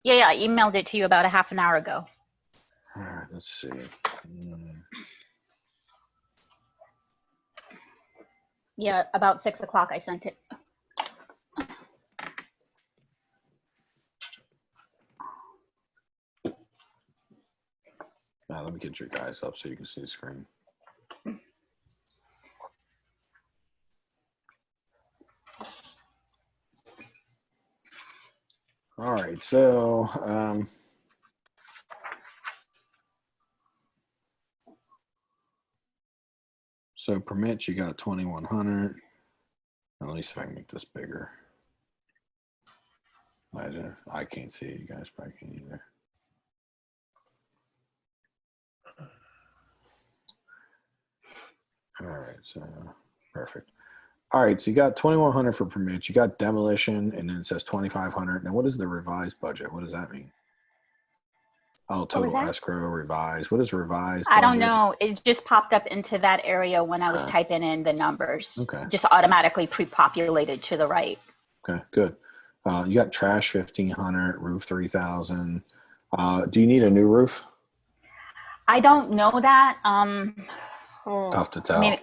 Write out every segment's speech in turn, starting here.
Yeah, yeah, I emailed it to you about a half an hour ago. All right, let's see. Yeah, about 6 o'clock I sent it. Let me get your guys up so you can see the screen. All right, so permits, you got 2,100. Let me see if I can make this bigger. Imagine I can't see it. You guys probably can't either. All right, so perfect. All right, so you got 2,100 for permits. You got demolition, and then it says 2,500. Now, what is the revised budget? What does that mean? Oh, What was total that? escrow revised. What is revised I don't budget? know. It just popped up into that area when I was typing in the numbers. Okay. Just automatically pre-populated to the right. Okay, good. You got trash 1,500, roof 3,000. Do you need a new roof? I don't know that. Tough to tell. I mean,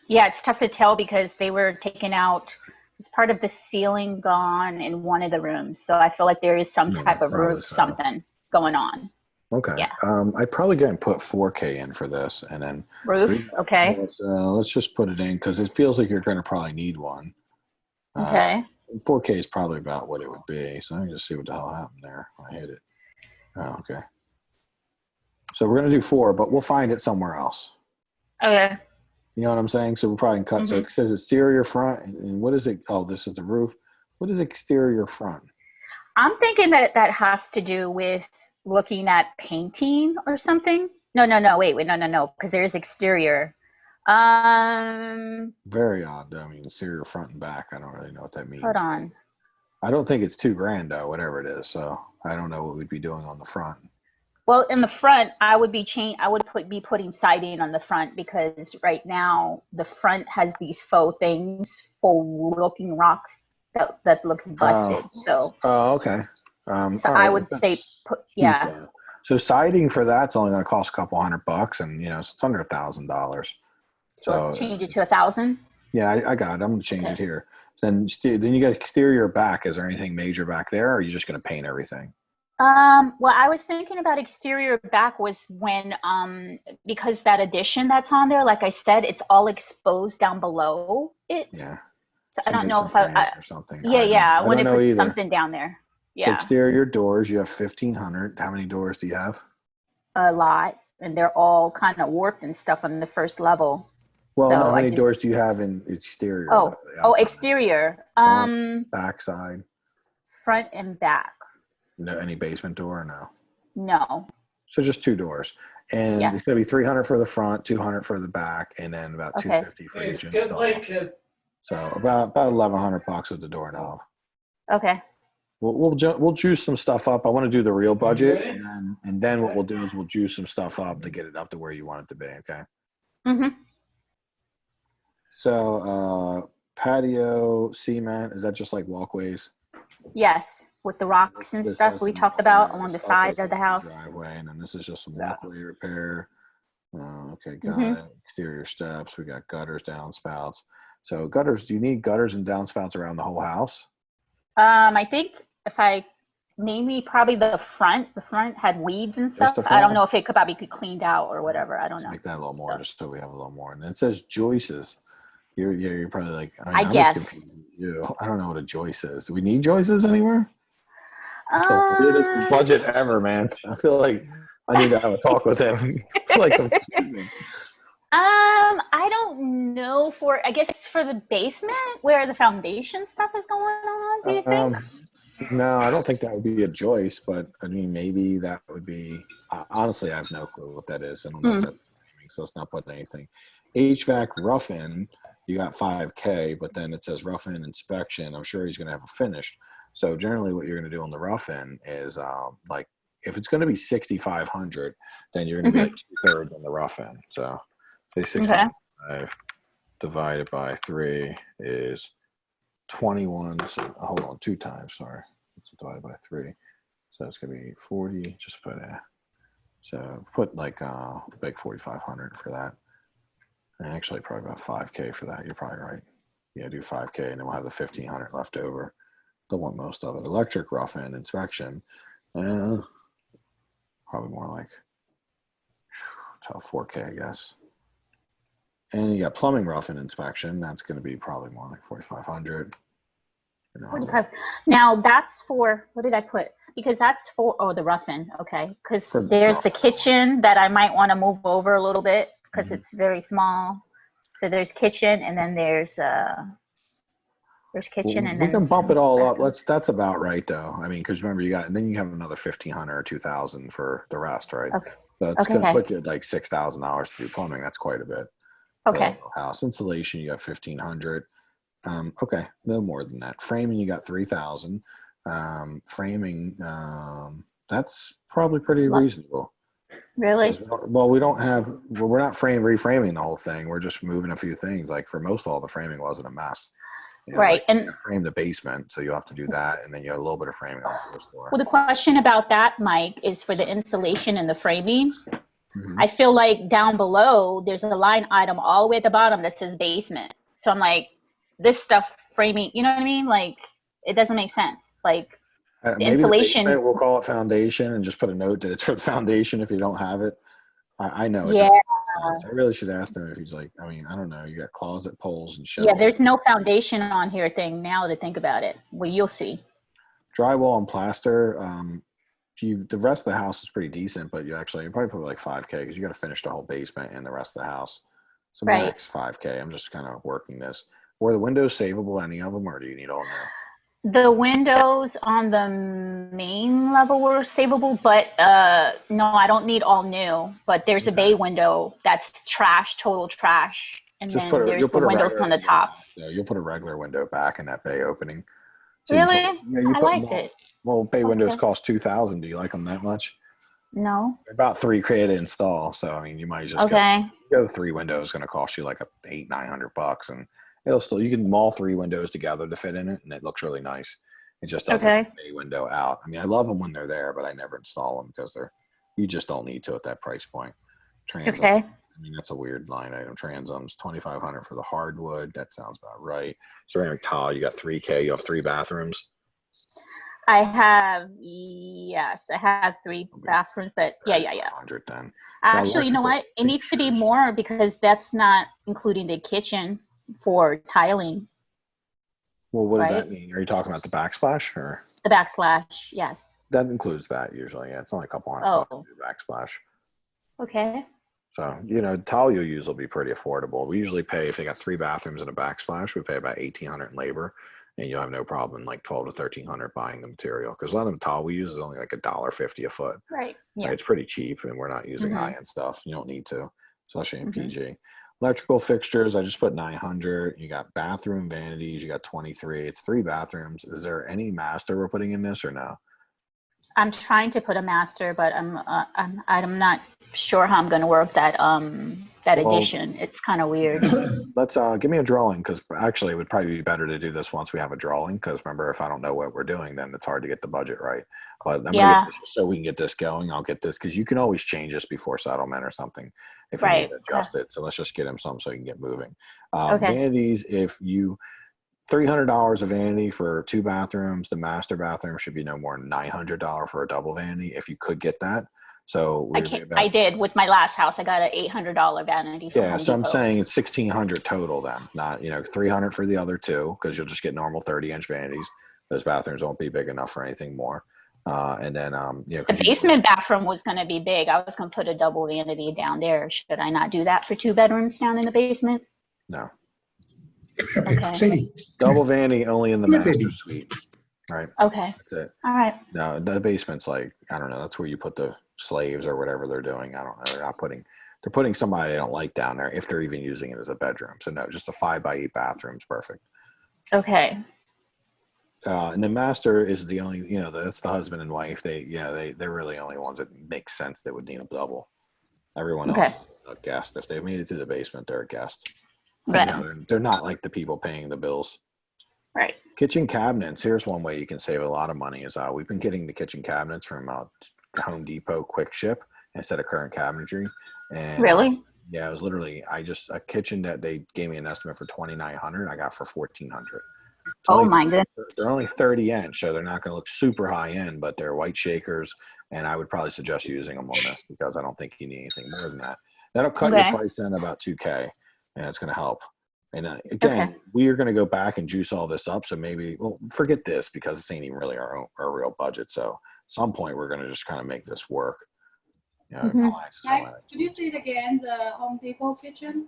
yeah, it's tough to tell because they were taken out. It's part of the ceiling gone in one of the rooms. So I feel like there is some type of roof something going on. Okay. Yeah. I'd probably go and put 4K in for this, and then roof. Okay. Let's just put it in because it feels like you're going to probably need one. Okay. 4K is probably about what it would be. So let me just see what the hell happened there when I hit it. Oh, okay. So we're going to do 4, but we'll find it somewhere else. Okay. You know what I'm saying? So we'll probably cut. Mm-hmm. So it says exterior front, and what is it? Oh, this is the roof. What is exterior front? I'm thinking that that has to do with looking at painting or something. No, wait, no, because there is exterior. Very odd. I mean, exterior front and back. I don't really know what that means. Hold on. I don't think it's $2,000 though, whatever it is. So I don't know what we'd be doing on the front. Well, in the front, I would be be putting siding on the front because right now the front has these faux things, faux looking rocks that looks busted. Oh, okay. So I would say, yeah. So siding for that's only going to cost a couple $100, and it's under $1,000. So change it to 1,000. Yeah, I got it. I'm going to change it here. Then you got exterior back. Is there anything major back there, or are you just going to paint everything? Well, I was thinking about exterior back was when, because that addition that's on there, like I said, it's all exposed down below it. Yeah. So I don't know if I or something. Yeah, I want to put something down there. Yeah. So exterior doors, you have 1,500. How many doors do you have? A lot, and they're all kind of warped and stuff on the first level. Well, so how many doors do you have in exterior? Exterior. Front, back side. Front and back. No, any basement door or no? No. So just 2 doors, and it's going to be 300 for the front, 200 for the back, and then about 250 for each install. So about $1,100 at the doorknob. Okay. We'll juice some stuff up. I want to do the real budget, and then what we'll do is we'll juice some stuff up to get it up to where you want it to be. Okay. Mhm. So patio cement, is that just like walkways? Yes, with the rocks and stuff we talked about along the side of the house. Driveway, and then this is just some walkway repair. Okay, got it. Exterior steps. We got gutters, downspouts. So gutters, do you need gutters and downspouts around the whole house? I think maybe probably the front. The front had weeds and stuff. I don't know if it could probably be cleaned out or whatever. I don't know. Make that a little more, just so we have a little more. And then it says joists. You're probably like, I guess. I don't know what a joist is. Do we need joists anywhere? That's the weirdest budget ever, man. I feel like I need to have a talk with him. It's like confusing. I don't know I guess for the basement where the foundation stuff is going on, do you think? No, I don't think that would be a joist, but I mean, maybe that would be, honestly, I have no clue what that is. I don't know if that's, so let's not put anything. HVAC rough-in, you got 5K, but then it says rough-in inspection. I'm sure he's going to have a finished. So generally what you're going to do on the rough-in is like, if it's going to be 6,500, then you're going to be like 2/3 on the rough-in. So say 65 divided by 3 is 21. So hold on, 2 times, sorry. It's divided by 3. So it's gonna be 40. Just put like big 4,500 for that. And actually, probably about 5K for that. You're probably right. Yeah, do 5K, and then we'll have the 1,500 left over. Don't want most of it. Electric rough end inspection, probably more like 4K, I guess. And you got plumbing rough end inspection. That's going to be probably more like 4,500. 45. Now that's for, what did I put? Because that's for, the rough end. Okay. Because there's the kitchen that I might want to move over a little bit because it's very small. So there's kitchen, and then there's kitchen, and we then can bump it all up. That's about right though. I mean, because remember and then you have another 1,500 or 2,000 for the rest, right? Okay. So it's going to put you at like $6,000 to do plumbing. That's quite a bit. Okay. House insulation, you got 1,500. Okay, no more than that. Framing, you got 3,000. Framing, that's probably pretty reasonable. Really? Well, we're not reframing the whole thing. We're just moving a few things. Like for most, all the framing wasn't a mess. Right. And frame the basement, so you'll have to do that, and then you have a little bit of framing on the first floor. Well, the question about that, Mike, is for the insulation and the framing. I feel like down below there's a line item all the way at the bottom that says basement. So I'm like, this stuff framing, you know what I mean? Like, it doesn't make sense. Like, the maybe insulation. The basement, we'll call it foundation and just put a note that it's for the foundation if you don't have it. I know. Yeah. I really should ask him if he's like, I mean, I don't know. You got closet poles and shelves. Yeah, there's no foundation on here thing now to think about it. Well, you'll see. Drywall and plaster. The rest of the house is pretty decent, but you probably put like 5K because you got to finish the whole basement and the rest of the house. So max 5K. I'm just kind of working this. Were the windows savable, any of them, or do you need all new? The windows on the main level were savable, but no, I don't need all new. But there's a bay window that's trash, total trash, and then there's the windows on the top. Yeah, you'll put a regular window back in that bay opening. So really? I liked it. Well, bay windows cost $2,000. Do you like them that much? No. They're about $3,000 to install, so I mean, you might just go 3 windows. Going to cost you like $800-900, and it'll still, you can maul 3 windows together to fit in it, and it looks really nice. It just doesn't have a window out. I mean, I love them when they're there, but I never install them because you just don't need to at that price point. Transom, I mean, that's a weird line item. Transoms, $2,500 for the hardwood. That sounds about right. Ceramic tile, you got 3K. You have 3 bathrooms. I have 3 bathrooms, but yeah. 100 then. Actually, you know what? It needs to be more because that's not including the kitchen for tiling. Well, what does that mean? Are you talking about the backsplash or the backsplash? Yes. That includes that usually. Yeah, it's only a couple $100 to do backsplash. Okay. So, tile you'll use will be pretty affordable. We usually pay, if they got 3 bathrooms and a backsplash, we pay about $1,800 in labor, and you'll have no problem like $1,200 to $1,300 buying the material. Because a lot of the tile we use is only like $1.50 a foot. Right. Yeah. Right? It's pretty cheap, and we're not using high-end stuff. You don't need to, especially in PG. Electrical fixtures, I just put 900. You got bathroom vanities, you got 23. It's 3 bathrooms. Is there any master we're putting in this or no? I'm trying to put a master, but I'm not sure how I'm going to work that addition. It's kind of weird. Let's give me a drawing, because actually it would probably be better to do this once we have a drawing, because remember, if I don't know what we're doing, then it's hard to get the budget right. But I'm gonna get this, so we can get this going. I'll get this, because you can always change this before settlement or something if you need to adjust it. So let's just get him some so he can get moving. Vanities, if you $300 a vanity for 2 bathrooms, the master bathroom should be no more than $900 for a double vanity if you could get that. So I did with my last house. I got an $800 vanity. Yeah, so I'm saying it's $1,600 total then, not $300 for the other 2, because you'll just get normal 30-inch vanities. Those bathrooms won't be big enough for anything more. And then the basement bathroom was going to be big. I was going to put a double vanity down there. Should I not do that for 2 bedrooms down in the basement? No. Okay. Double vanity only in the master suite. Right. Okay. That's it. All right. No, the basement's like, I don't know. That's where you put the slaves or whatever they're doing. I don't know. They're putting somebody they don't like down there if they're even using it as a bedroom. So no, just a 5x8 bathroom's perfect. Okay. And the master is the only, that's the husband and wife. They're really the only ones that make sense that would need a double. Everyone else is a guest. If they made it to the basement, they're a guest. Right. They're not like the people paying the bills. Right. Kitchen cabinets. Here's one way you can save a lot of money. Is we've been getting the kitchen cabinets from Home Depot Quick Ship instead of current cabinetry. And Really? yeah, it was literally a kitchen that they gave me an estimate for $2,900. I got for $1,400. Oh my goodness. They're only 30 inch, so they're not going to look super high end, but they're white shakers, and I would probably suggest using them on this because I don't think you need anything more than that. That'll cut your price down about $2,000, and it's going to help. And again, we are going to go back and juice all this up. So maybe, well, forget this because this ain't even really our real budget. So at some point, we're going to just kind of make this work. You know, could you say it again? The Home Depot kitchen.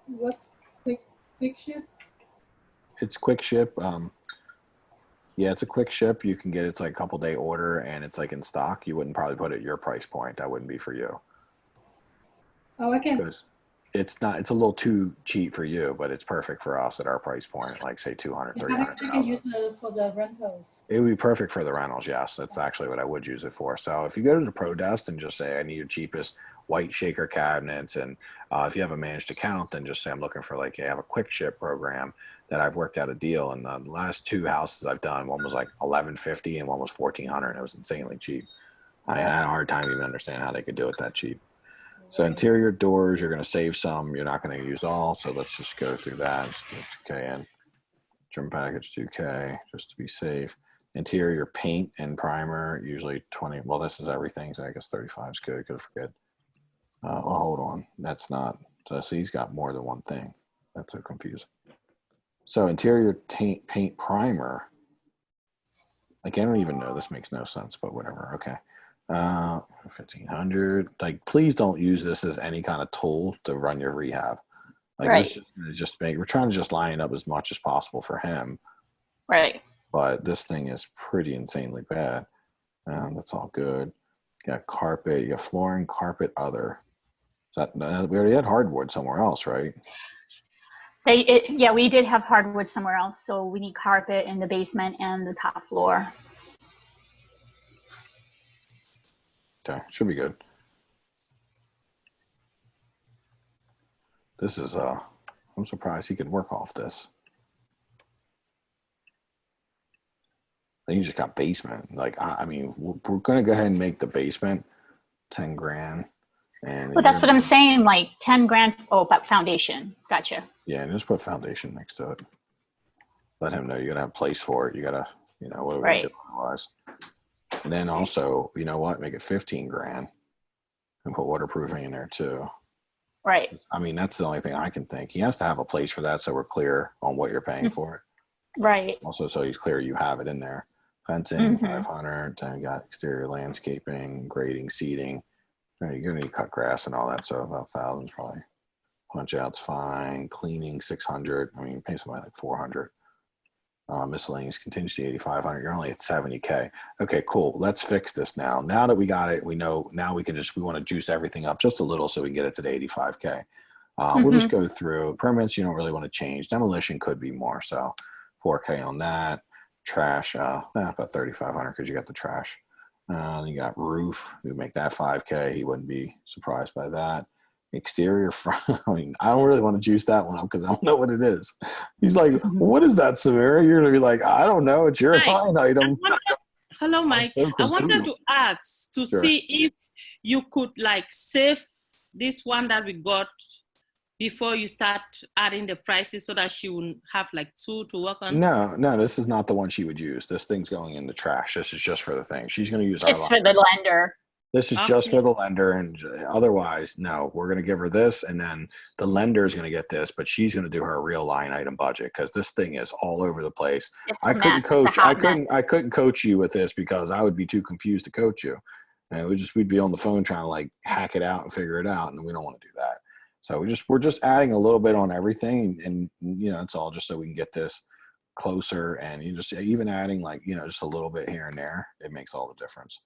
What's quick ship? It's quick ship. Yeah, it's a quick ship. You can get it's like a couple day order, and it's like in stock. You wouldn't probably put it at your price point. That wouldn't be for you. Oh, okay. Because it's not. It's a little too cheap for you, but it's perfect for us at our price point. Like say 200, 300. I can use it for the rentals. It would be perfect for the rentals. Yes, that's actually what I would use it for. So if you go to the Pro Desk and just say I need your cheapest white shaker cabinets, and if you have a managed account, then just say I'm looking for like I have a quick ship program that I've worked out a deal. And the last two houses I've done, one was like $1,150 and one was $1,400. And it was insanely cheap. I had a hard time even understanding how they could do it that cheap. So interior doors, you're going to save some. You're not going to use all. So let's just go through that. $2K in. Trim package $2K just to be safe. Interior paint and primer, usually 20. Well, this is everything. So I guess 35 is good. Good for good. Well, hold on. That's not. So see, he's got more than one thing. That's so confusing. So interior paint primer. Like, I don't even know. This makes no sense, but whatever. Okay. 1,500. Like, please don't use this as any kind of tool to run your rehab. Like, right. We're trying to just line up as much as possible for him. Right. But this thing is pretty insanely bad. That's all good. You got carpet, you got flooring, carpet, other. Is that, we already had hardwood somewhere else, right? Yeah, we did have hardwood somewhere else. So we need carpet in the basement and the top floor. Okay, should be good. This is, I'm surprised he could work off this. And you just got basement. Like, I mean, we're going to go ahead and make the basement 10 grand. And well, that's what I'm saying, like 10 grand. Oh, about foundation. Gotcha. Yeah, and just put foundation next to it. Let him know you're going to have a place for it. You got to, you know, what are we going to do otherwise? And then also, you know what, make it 15 grand and put waterproofing in there too. Right. I mean, that's the only thing I can think. He has to have a place for that so we're clear on what you're paying for it. Right. Also, so he's clear you have it in there. Fencing, 500. Then you got exterior landscaping, grading, seating. You're going to need cut grass and all that, so about 1,000 probably. Punch out's fine. Cleaning, 600. I mean, you pay somebody like 400. Miscellaneous contingency, 8,500. You're only at 70K. Okay, cool. Let's fix this now. Now that we got it, we know now we want to juice everything up just a little so we can get it to the 85K. We'll just go through permits. You don't really want to change. Demolition could be more, so 4K on that. Trash, about 3,500 because you got the trash. You got roof. We make that 5K. He wouldn't be surprised by that. Exterior front. I mean, I don't really want to juice that one up because I don't know what it is. He's like, "What is that, Samira?" You're gonna be like, "I don't know. It's your line item." Hello, Mike. I wanted to ask to see if you could like save this one that we got before you start adding the prices so that she will have like two to work on. No, this is not the one she would use. This thing's going in the trash. This is just for the thing. She's going to use our line. It's for the lender. This is just for the lender, and otherwise, no, we're going to give her this, and then the lender is going to get this, but she's going to do her real line item budget because this thing is all over the place. I couldn't coach you with this because I would be too confused to coach you, and we'd be on the phone trying to like hack it out and figure it out, and we don't want to do that. So we're just adding a little bit on everything, and you know, it's all just so we can get this closer, and you just even adding like, you know, just a little bit here and there, it makes all the difference.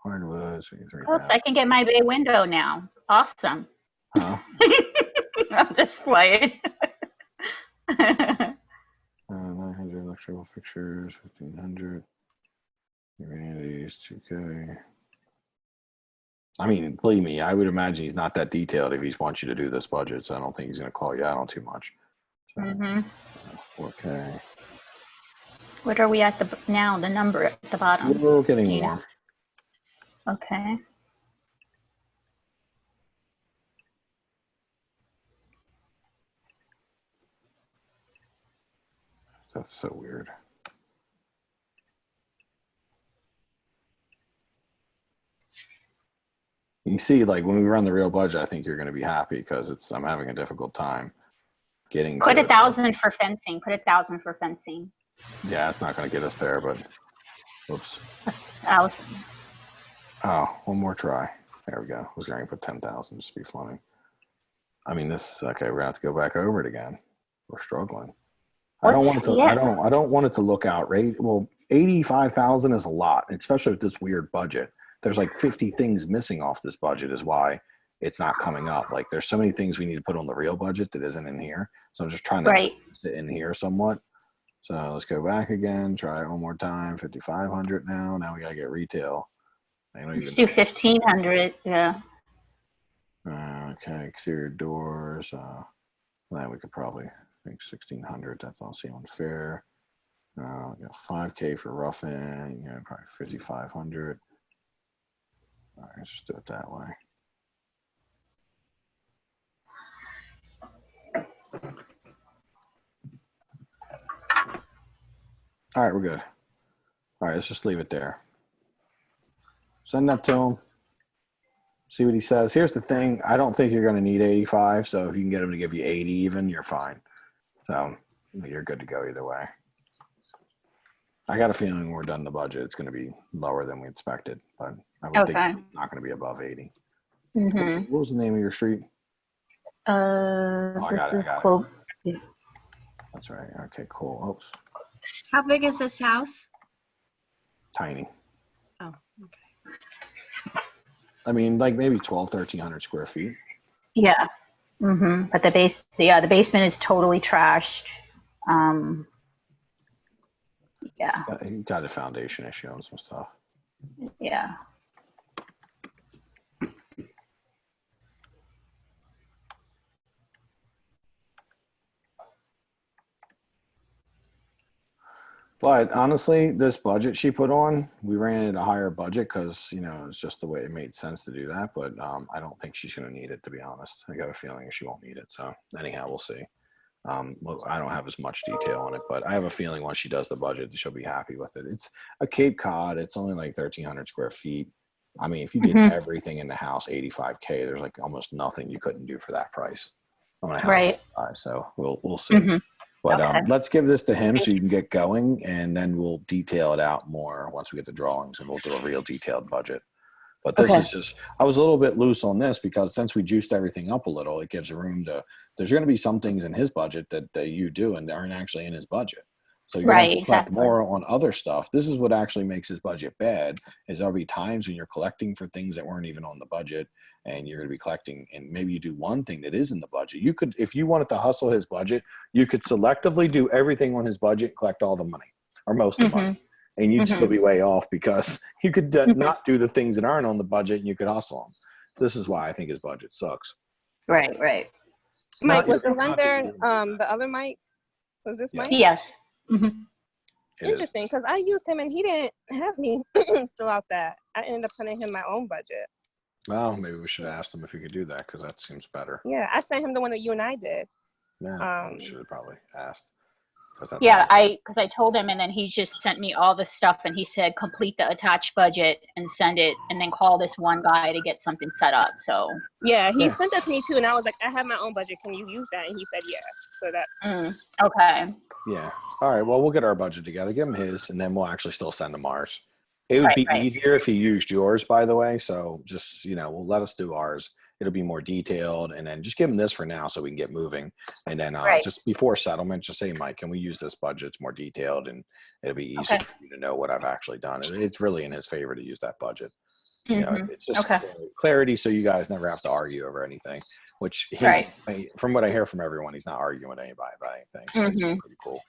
Hardwoods. Oops, I can get my bay window now. Awesome. Huh? I'm just playing. 900 electrical fixtures, 1,500. Humanities, 2K. I mean, believe me, I would imagine he's not that detailed if he wants you to do this budget, so I don't think he's going to call you out on too much. So, 4K. What are we at now? The number at the bottom. We're getting Yeah. warm. Okay. That's so weird. You see, like when we run the real budget, I think you're going to be happy because I'm having a difficult time getting. Put 1,000 for fencing. Put 1,000 for fencing. Yeah, it's not going to get us there, but whoops. 1,000. Oh, one more try. There we go. I was going to put 10,000 just to be funny. I mean, okay. We're going to have to go back over it again. We're struggling. I don't want it to. I don't want it to look outrageous. Well, 85,000 is a lot, especially with this weird budget. There's like 50 things missing off this budget is why it's not coming up. Like there's so many things we need to put on the real budget that isn't in here. So I'm just trying to sit in here somewhat. So let's go back again. Try it one more time. 5,500 now. Now we got to get retail. Let's do 1,500. Yeah. Okay. Exterior doors. Then we could probably think 1,600. That's all seeming fair. 5K for roughing. Probably 5,500. All right, let's just do it that way. All right, we're good. All right, let's just leave it there. Send that to him. See what he says. Here's the thing. I don't think you're going to need 85, so if you can get him to give you 80 even, you're fine. So you're good to go either way. I got a feeling when we're done the budget, it's going to be lower than we expected, but I would think it's not going to be above 80. Mm-hmm. What was the name of your street? This is close. That's right. Okay, cool. Oops. How big is this house? Tiny. Oh, okay. I mean, like maybe 1,300 square feet. Yeah. Mm-hmm. But the basement is totally trashed. Yeah. You got a foundation issue on some stuff. Yeah. But honestly, this budget she put on, we ran at a higher budget because, it's just the way it made sense to do that. But I don't think she's going to need it, to be honest. I got a feeling she won't need it. So anyhow, we'll see. I don't have as much detail on it, but I have a feeling once she does the budget, she'll be happy with it. It's a Cape Cod. It's only like 1,300 square feet. I mean, if you did everything in the house, 85K, there's like almost nothing you couldn't do for that price on a house that size. So we'll see. Mm-hmm. But let's give this to him so you can get going, and then we'll detail it out more once we get the drawings, and we'll do a real detailed budget. But this is just, I was a little bit loose on this because since we juiced everything up a little, it gives room to, there's going to be some things in his budget that you do and aren't actually in his budget. So you're going to collect more on other stuff. This is what actually makes his budget bad, is there'll be times when you're collecting for things that weren't even on the budget, and you're going to be collecting, and maybe you do one thing that is in the budget. You could, if you wanted to hustle his budget, you could selectively do everything on his budget, collect all the money or most of the money. And you'd still be way off because you could not do the things that aren't on the budget and you could hustle them. This is why I think his budget sucks. Right. Mike, was the lender the other Mike? Was this Mike? Yes. Mm-hmm. Interesting, because I used him and he didn't have me fill out that. I ended up sending him my own budget. Well, maybe we should have asked him if he could do that because that seems better. Yeah, I sent him the one that you and I did. Yeah, we should have probably asked. Yeah, because I told him, and then he just sent me all the stuff, and he said complete the attached budget and send it, and then call this one guy to get something set up. So yeah, he sent that to me too, and I was like, I have my own budget. Can you use that? And he said, yeah. So that's okay. Yeah. All right. Well, we'll get our budget together. Give him his, and then we'll actually still send him ours. It would be easier if he used yours, by the way. So just we'll let us do ours. It'll be more detailed, and then just give him this for now so we can get moving. And then just before settlement, just say, Mike, can we use this budget? It's more detailed, and it'll be easier for you to know what I've actually done. And it's really in his favor to use that budget. It's just clarity, so you guys never have to argue over anything. Which, from what I hear from everyone, he's not arguing with anybody about anything. So it's pretty cool.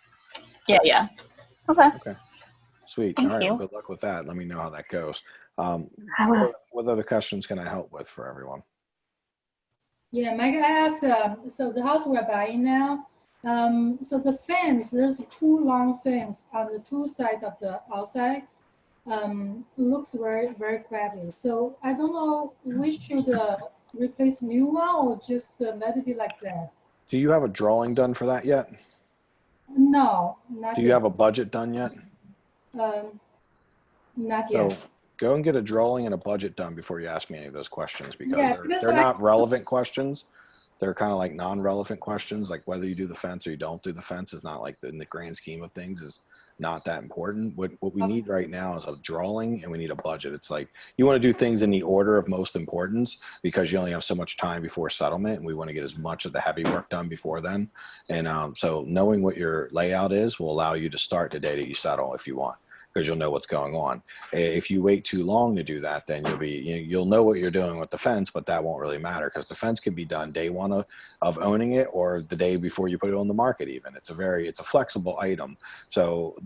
Yeah. Okay. Sweet. Thank All right. you. Well, good luck with that. Let me know how that goes. What other questions can I help with for everyone? Yeah, Mike asked, so the house we're buying now, So the fence, there's two long fence on the two sides of the outside. Looks very, very crappy. So I don't know, we should replace new one or just let it be like that. Do you have a drawing done for that yet? No, not Do you yet. have a budget done yet? Not So yet. go and get a drawing and a budget done before you ask me any of those questions, because Yeah, they're not relevant questions. They're kind of like non-relevant questions, like whether you do the fence or you don't do the fence is not like in the grand scheme of things is not that important. What we need right now is a drawing and we need a budget. It's like you want to do things in the order of most importance because you only have so much time before settlement, and we want to get as much of the heavy work done before then. And so knowing what your layout is will allow you to start the day that you settle if you want, because you'll know what's going on. If you wait too long to do that, then you'll know what you're doing with the fence, but that won't really matter because the fence can be done day one of owning it or the day before you put it on the market even. It's a flexible item. So,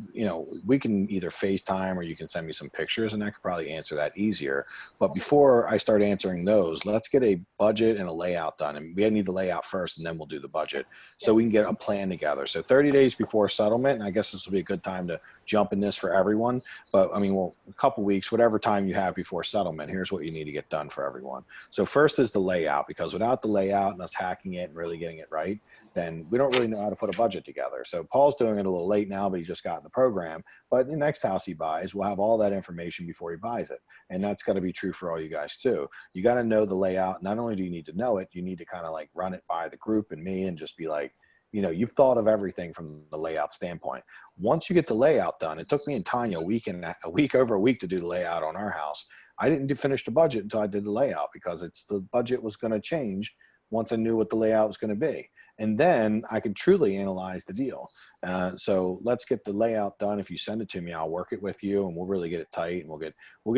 we can either FaceTime or you can send me some pictures and I could probably answer that easier. But before I start answering those, let's get a budget and a layout done. And we need the layout first and then we'll do the budget so we can get a plan together. So 30 days before settlement, and I guess this will be a good time to jump in this for everyone, but a couple weeks, whatever time you have before settlement, here's what you need to get done for everyone. So first is the layout, because without the layout and us hacking it and really getting it right, then we don't really know how to put a budget together. So Paul's doing it a little late now, but he just got in the program. But the next house he buys will have all that information before he buys it. And that's got to be true for all you guys too. You got to know the layout. Not only do you need to know it, you need to kind of like run it by the group and me and just be like, you've thought of everything from the layout standpoint. Once you get the layout done, it took me and Tanya a week over a week to do the layout on our house. I didn't finish the budget until I did the layout because the budget was going to change once I knew what the layout was going to be. And then I could truly analyze the deal. So let's get the layout done. If you send it to me, I'll work it with you and we'll really get it tight and we'll get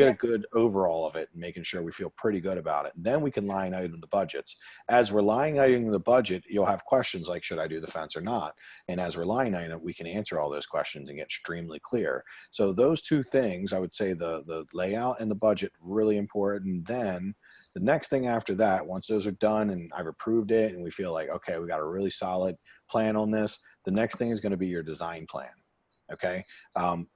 a good overall of it and making sure we feel pretty good about it. And then we can line item the budgets. As we're line iteming the budget, you'll have questions like, should I do the fence or not? And as we're line item, we can answer all those questions and get extremely clear. So those two things, I would say the layout and the budget, really important. Then the next thing after that, once those are done and I've approved it and we feel like, okay, we got a really solid plan on this, the next thing is going to be your design plan. Okay.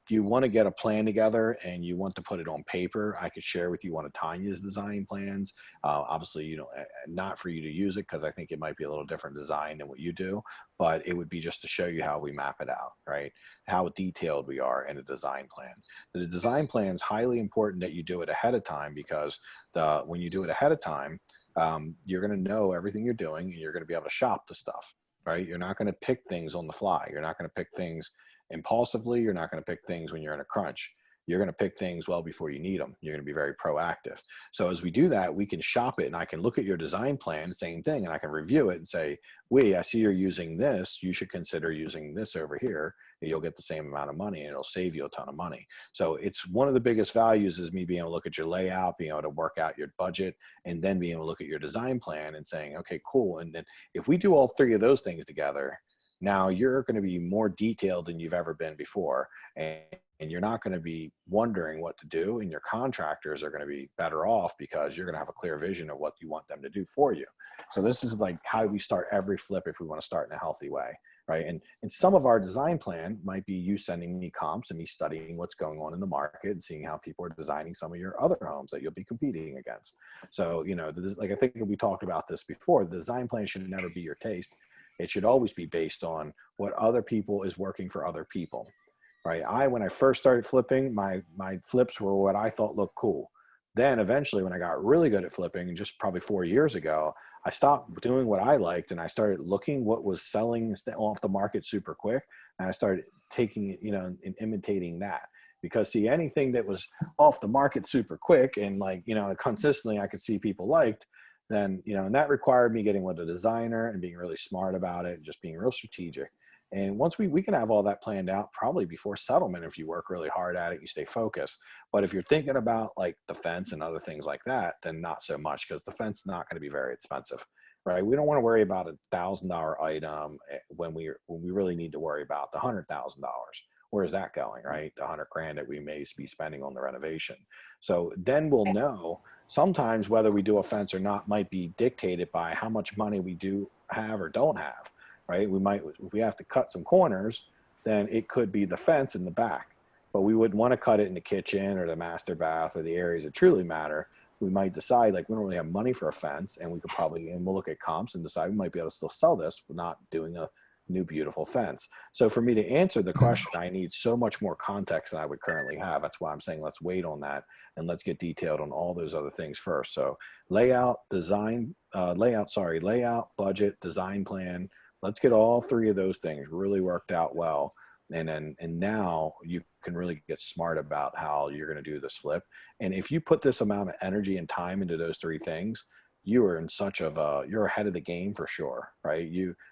You want to get a plan together and you want to put it on paper. I could share with you one of Tanya's design plans. Obviously, not for you to use it because I think it might be a little different design than what you do, but it would be just to show you how we map it out, right? How detailed we are in a design plan. The design plan is highly important that you do it ahead of time because when you do it ahead of time, you're going to know everything you're doing and you're going to be able to shop the stuff, right? You're not going to pick things on the fly. You're not going to pick things impulsively. You're not going to pick things when you're in a crunch. You're going to pick things well before you need them. You're going to be very proactive. So as we do that, we can shop it and I can look at your design plan, same thing, and I can review it and say, I see you're using this. You should consider using this over here. And you'll get the same amount of money and it'll save you a ton of money. So it's one of the biggest values is me being able to look at your layout, being able to work out your budget, and then being able to look at your design plan and saying, okay, cool. And then if we do all three of those things together, now you're going to be more detailed than you've ever been before. And you're not going to be wondering what to do. And your contractors are going to be better off because you're going to have a clear vision of what you want them to do for you. So this is like how we start every flip if we want to start in a healthy way, right? And some of our design plan might be you sending me comps and me studying what's going on in the market and seeing how people are designing some of your other homes that you'll be competing against. So, like I think we talked about this before, the design plan should never be your taste. It should always be based on what other people is working for other people, right? When I first started flipping, my flips were what I thought looked cool. Then eventually when I got really good at flipping, just probably 4 years ago, I stopped doing what I liked and I started looking what was selling off the market super quick. And I started taking it, and imitating that. Because see, anything that was off the market super quick and consistently I could see people liked, then, and that required me getting with a designer and being really smart about it and just being real strategic. And once we can have all that planned out probably before settlement, if you work really hard at it, you stay focused. But if you're thinking about like the fence and other things like that, then not so much, because the fence is not going to be very expensive, right? We don't want to worry about $1,000 item when we really need to worry about the $100,000. Where's that going, right? The $100,000 that we may be spending on the renovation. So then we'll know sometimes whether we do a fence or not might be dictated by how much money we do have or don't have. right? If we have to cut some corners, then it could be the fence in the back. But we wouldn't want to cut it in the kitchen or the master bath or the areas that truly matter. We might decide like we don't really have money for a fence, and we'll look at comps and decide we might be able to still sell this, but not doing a new beautiful fence. So for me to answer the question, I need so much more context than I would currently have. That's why I'm saying let's wait on that and let's get detailed on all those other things first. So layout, budget, design plan. Let's get all three of those things really worked out well. And now you can really get smart about how you're going to do this flip. And if you put this amount of energy and time into those three things, you are in you're ahead of the game for sure, right?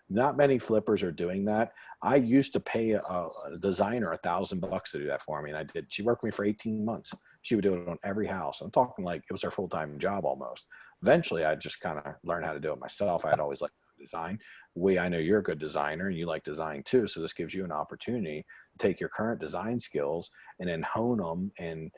Not many flippers are doing that. I used to pay a designer $1,000 to do that for me. And she worked with me for 18 months. She would do it on every house. I'm talking like it was her full-time job almost. Eventually I just kind of learned how to do it myself. I'd always liked design. I know you're a good designer and you like design too. So this gives you an opportunity to take your current design skills and then hone them and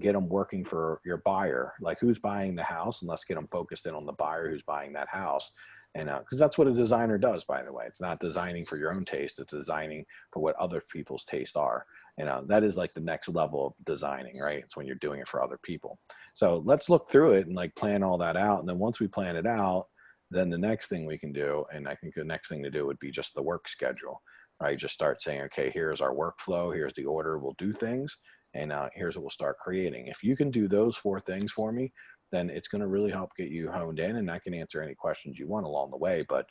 get them working for your buyer, like who's buying the house, and let's get them focused in on the buyer who's buying that house. And because that's what a designer does, by the way. It's not designing for your own taste, it's designing for what other people's tastes are. That is like the next level of designing, right? It's when you're doing it for other people. So let's look through it and like plan all that out. And then once we plan it out, then the next thing we can do, and I think the next thing to do would be just the work schedule, right? Just start saying, okay, here's our workflow, here's the order we'll do things, and here's what we'll start creating. If you can do those 4 things for me, then it's going to really help get you honed in, and I can answer any questions you want along the way, but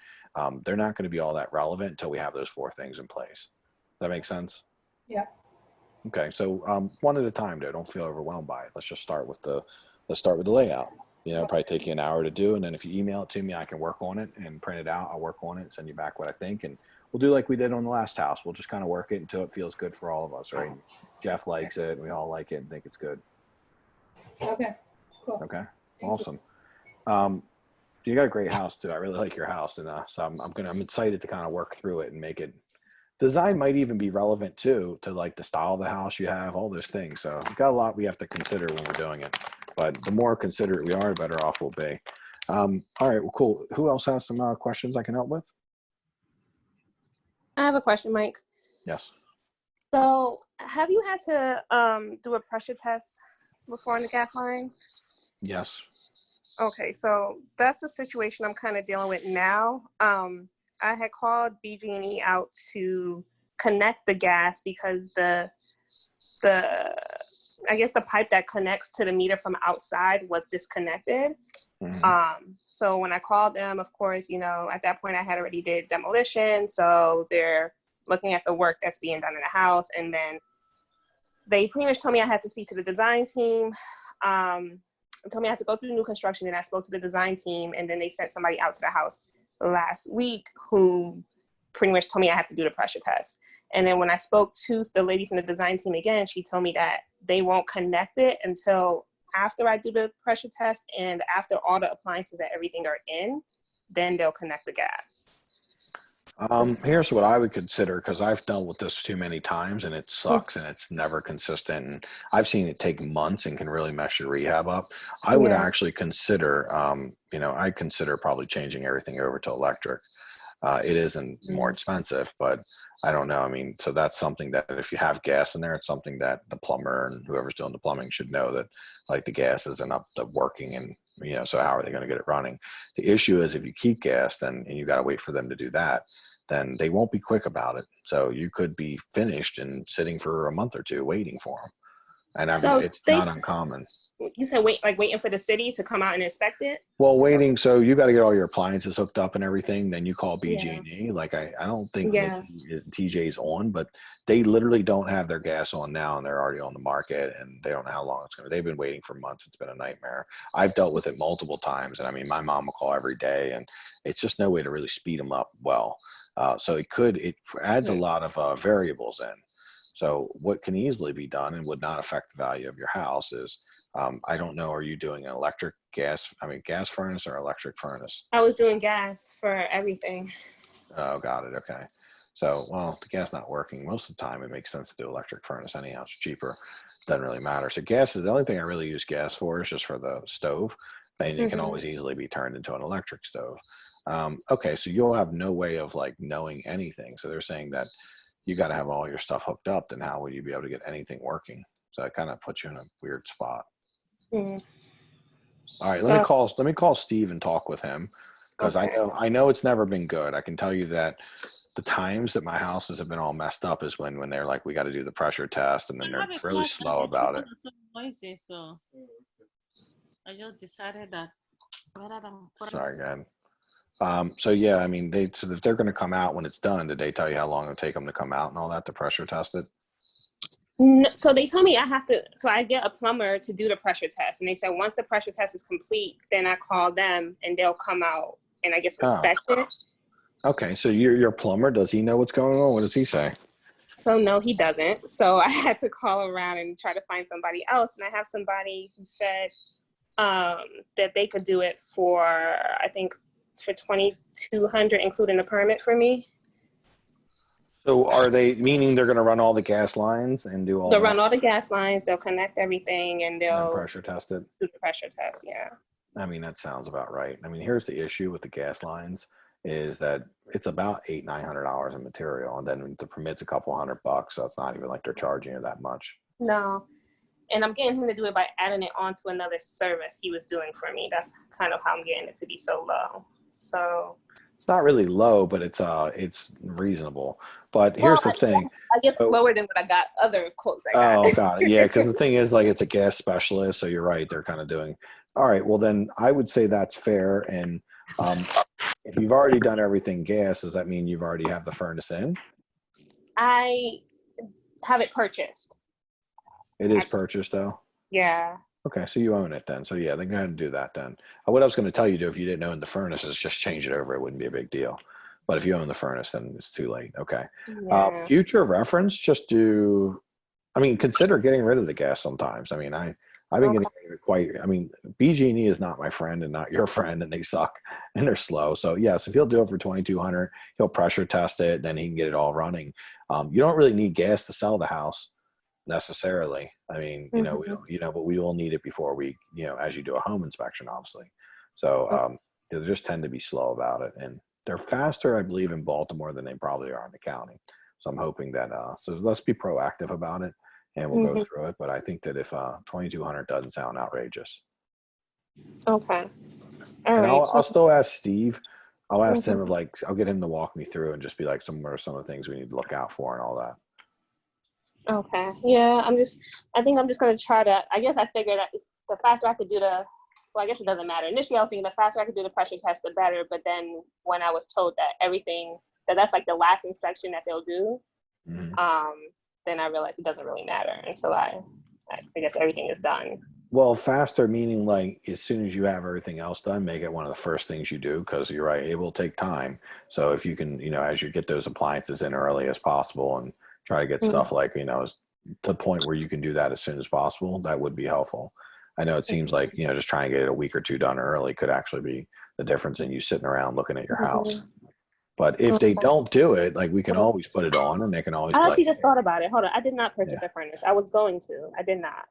they're not going to be all that relevant until we have those 4 things in place. Does that make sense? Yeah. Okay, so one at a time though, don't feel overwhelmed by it. Let's just start with the layout. Probably take you an hour to do, and then if you email it to me, I can work on it and print it out. I'll work on it, send you back what I think, and we'll do like we did on the last house. We'll just kind of work it until it feels good for all of us, right? Jeff likes it, and we all like it and think it's good. Okay, cool. Okay, awesome. You got a great house too. I really like your house, and so I'm excited to kind of work through it and make it. Design might even be relevant too, to like the style of the house you have, all those things. So we've got a lot we have to consider when we're doing it. But the more considerate we are, the better off we'll be. All right, well, cool. Who else has some questions I can help with? I have a question, Mike. Yes. So have you had to do a pressure test before on the gas line? Yes. Okay, so that's the situation I'm kind of dealing with now. I had called BG&E out to connect the gas because I guess the pipe that connects to the meter from outside was disconnected. Mm-hmm. So when I called them, of course, at that point I had already did demolition. So they're looking at the work that's being done in the house. And then they pretty much told me I had to speak to the design team. Told me I had to go through new construction, and I spoke to the design team, and then they sent somebody out to the house last week who pretty much told me I have to do the pressure test. And then when I spoke to the lady from the design team again, she told me that they won't connect it until after I do the pressure test and after all the appliances and everything are in, then they'll connect the gas. Here's what I would consider, because I've dealt with this too many times and it sucks and it's never consistent. And I've seen it take months and can really mess your rehab up. I would actually consider, I consider probably changing everything over to electric. It isn't more expensive, but I don't know. I mean, so that's something that if you have gas in there, it's something that the plumber and whoever's doing the plumbing should know, that like the gas isn't up to working, and so how are they going to get it running? The issue is if you keep gas, and you got to wait for them to do that, then they won't be quick about it. So you could be finished and sitting for a month or 2 waiting for them. And I mean, it's not uncommon. You said waiting for the city to come out and inspect it? Well, waiting. So you got to get all your appliances hooked up and everything. Then you call BG&E. Yeah. Like I don't think TJ's on, but they literally don't have their gas on now, and they're already on the market, and they don't know how long it's going to. They've been waiting for months. It's been a nightmare. I've dealt with it multiple times, and I mean, my mom will call every day, and it's just no way to really speed them up well. So it adds a lot of variables in. So what can easily be done and would not affect the value of your house is, I don't know, are you doing an gas furnace or electric furnace? I was doing gas for everything. Oh, got it. Okay. So, well, the gas not working most of the time, it makes sense to do electric furnace anyhow. It's cheaper. Doesn't really matter. So gas is the only thing I really use gas for, is just for the stove. And it can always easily be turned into an electric stove. Okay, so you'll have no way of like knowing anything. So they're saying that you got to have all your stuff hooked up. Then how would you be able to get anything working? So it kind of puts you in a weird spot. Mm. All right, So, let me call Steve and talk with him, because okay. I know it's never been good. I can tell you that the times that my houses have been all messed up is when they're like, we got to do the pressure test, and then they're really slow about it. Noisy, so I just decided that. Sorry, again. So yeah, I mean, so if they're going to come out when it's done, did they tell you how long it'll take them to come out and all that to pressure test it? No, so they told me I get a plumber to do the pressure test, and they said once the pressure test is complete, then I call them and they'll come out and I guess inspect it. Okay, so your plumber, does he know what's going on? What does he say? So no, he doesn't. So I had to call around and try to find somebody else, and I have somebody who said that they could do it for, I think, for $2,200, including the permit for me. So are they meaning they're going to run all the gas lines and do all? They'll run all the gas lines. They'll connect everything, and they'll pressure test it. Do the pressure test. Yeah. I mean, that sounds about right. I mean, here's the issue with the gas lines is that it's about $800-900 in material, and then the permit's a couple $100, so it's not even like they're charging you that much. No. And I'm getting him to do it by adding it onto another service he was doing for me. That's kind of how I'm getting it to be so low. So it's not really low, but it's reasonable. But here's the thing. I guess lower than what I got other quotes I got. Oh, got it. Yeah, because the thing is, like, it's a gas specialist, so you're right. They're kind of doing. All right. Well, then I would say that's fair. And if you've already done everything gas, does that mean you've already have the furnace in? I have it purchased. It is purchased, though? Yeah. Okay, so you own it then. So yeah, then go ahead and do that then. What I was going to tell you to, if you didn't own the furnace, is just change it over. It wouldn't be a big deal. But if you own the furnace, then it's too late. Okay. Yeah. Future reference, just consider getting rid of the gas sometimes. I mean, I've been getting BG&E is not my friend and not your friend, and they suck and they're slow. So yes, if he'll do it for $2,200, he'll pressure test it, then he can get it all running. You don't really need gas to sell the house necessarily. I mean, we don't, but we will need it before we, as you do a home inspection, obviously. So they just tend to be slow about it, and they're faster, I believe, in Baltimore than they probably are in the county. So I'm hoping that, so let's be proactive about it, and we'll go through it. But I think that if $2,200 doesn't sound outrageous. Okay. All right. I'll still ask Steve. I'll ask him I'll get him to walk me through and just be like, some of the things we need to look out for and all that. Okay. Yeah, I think I'm just going to try to, I guess I figured that the faster I could do I guess it doesn't matter. Initially, I was thinking the faster I could do the pressure test, the better. But then when I was told that that's like the last inspection that they'll do, then I realized it doesn't really matter until I guess everything is done. Well, faster meaning like as soon as you have everything else done, make it one of the first things you do, because you're right, it will take time. So if you can, as you get those appliances in early as possible and try to get stuff like, to the point where you can do that as soon as possible, that would be helpful. I know it seems like, just trying to get it a week or two done early could actually be the difference in you sitting around looking at your house. But if they don't do it, like, we can always put it on, and they can always. I actually just thought about it. Hold on. I did not purchase the furnace. I was going to. I did not.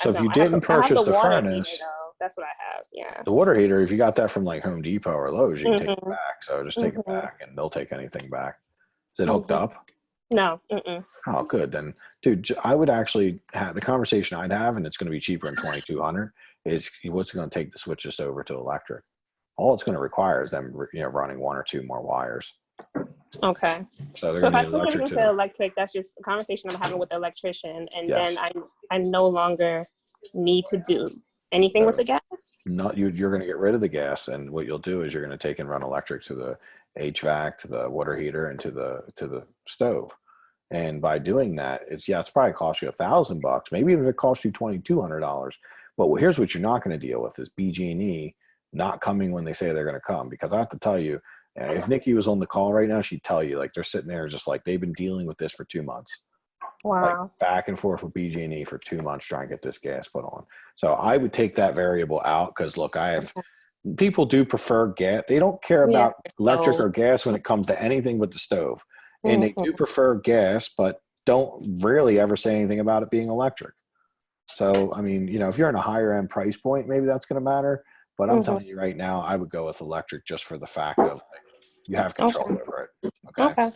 So if you didn't purchase the furnace, heater, that's what I have. Yeah. The water heater, if you got that from like Home Depot or Lowe's, you can take it back. So just take it back, and they'll take anything back. Is it hooked up? No. Oh, good. Then, dude, I would actually have the conversation I'd have, and it's going to be cheaper than $2,200. Is what's going to take to switch this over to electric? All it's going to require is them, running one or two more wires. Okay. So if I switch everything to electric, that's just a conversation I'm having with the electrician, and then I no longer need to do anything with the gas. No, you're going to get rid of the gas, and what you'll do is you're going to take and run electric to the HVAC, to the water heater, and to the stove. And by doing that, it's probably cost you $1,000, maybe even if it costs you $2,200. But here's what you're not going to deal with is BG&E not coming when they say they're going to come, because I have to tell you, if Nikki was on the call right now, she'd tell you, like, they're sitting there just like they've been dealing with this for 2 months. Wow. Like, back and forth with BG&E for 2 months trying to get this gas put on. So I would take that variable out, because look, people do prefer gas. They don't care about electric or gas when it comes to anything but the stove. And they do prefer gas, but don't really ever say anything about it being electric. So, I mean, if you're in a higher end price point, maybe that's going to matter. But I'm telling you right now, I would go with electric just for the fact of you have control over it. Okay.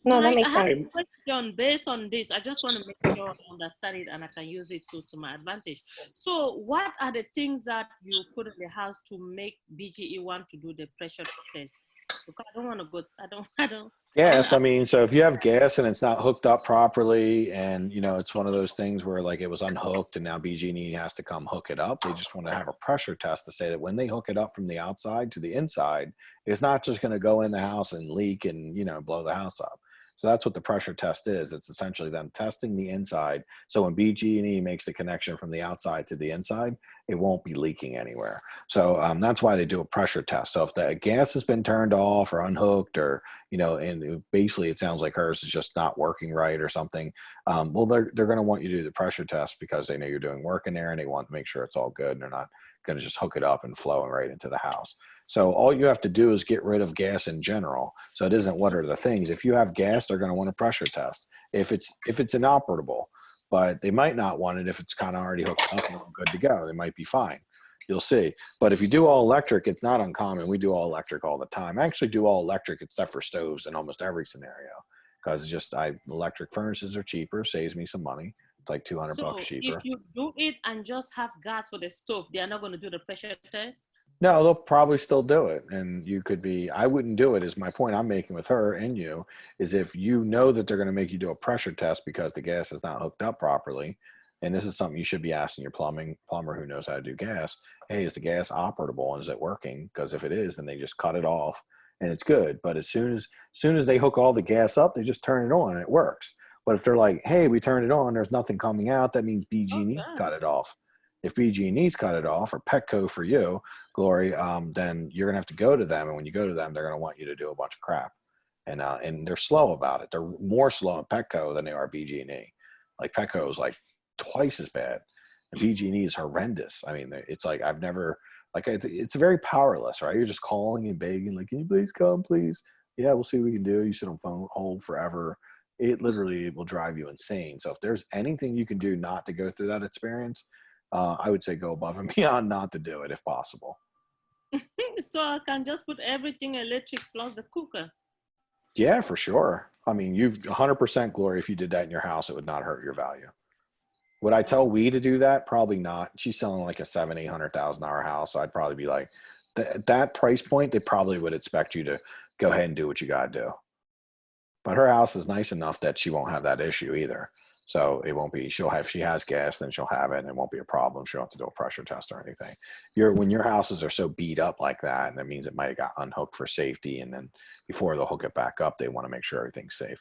No, that I makes have sense. a question based on this. I just want to make sure I understand it and I can use it to my advantage. So what are the things that you put in the house to make BGE want to do the pressure test? Because I don't want to go, I don't. Gas, I mean, so if you have gas and it's not hooked up properly and, you know, it's one of those things where like it was unhooked and now BG&E has to come hook it up, they just want to have a pressure test to say that when they hook it up from the outside to the inside, it's not just going to go in the house and leak and, you know, blow the house up. So that's what the pressure test is. It's essentially them testing the inside. So when BG&E makes the connection from the outside to the inside, it won't be leaking anywhere. So that's why they do a pressure test. So if the gas has been turned off or unhooked or, you know, and basically it sounds like hers is just not working right or something, well, they're going to want you to do the pressure test because they know you're doing work in there and they want to make sure it's all good and they're not going to just hook it up and flow right into the house. So all you have to do is get rid of gas in general. So it isn't what are the things. If you have gas, they're going to want a pressure test. If it's inoperable, but they might not want it if it's kind of already hooked up and good to go. They might be fine. You'll see. But if you do all electric, it's not uncommon. We do all electric all the time. I actually do all electric except for stoves in almost every scenario because it's just electric furnaces are cheaper, saves me some money. It's like $200 cheaper. If you do it and just have gas for the stove, they are not going to do the pressure test? No, they'll probably still do it. And you could be, I wouldn't do it is my point I'm making with her and you is if you know that they're going to make you do a pressure test because the gas is not hooked up properly. And this is something you should be asking your plumber who knows how to do gas. Hey, is the gas operable and is it working? Because if it is, then they just cut it off and it's good. But as soon as they hook all the gas up, they just turn it on and it works. But if they're like, hey, we turned it on, there's nothing coming out, that means BG&E cut it off. If BG&E's cut it off, or Petco for you, Glory, then you're gonna have to go to them, and when you go to them, they're gonna want you to do a bunch of crap, and they're slow about it. They're more slow at Petco than they are BG&E. Like Petco is like twice as bad, and BG&E is horrendous. I mean, it's like I've never like it's very powerless, right? You're just calling and begging, like, can you please come, please? Yeah, we'll see what we can do. You sit on phone hold forever. It literally will drive you insane. So if there's anything you can do not to go through that experience, I would say go above and beyond not to do it if possible. So I can just put everything electric plus the cooker. Yeah, for sure. I mean, you 100% Glory. If you did that in your house, it would not hurt your value. Would I tell we to do that? Probably not. She's selling like a $700,000-800,000 house. So I'd probably be like, that price point, they probably would expect you to go ahead and do what you got to do. But her house is nice enough that she won't have that issue either. So it won't be, if she has gas, then she'll have it and it won't be a problem. She won't have to do a pressure test or anything. When your houses are so beat up like that, and that means it might have got unhooked for safety. And then before they'll hook it back up, they want to make sure everything's safe.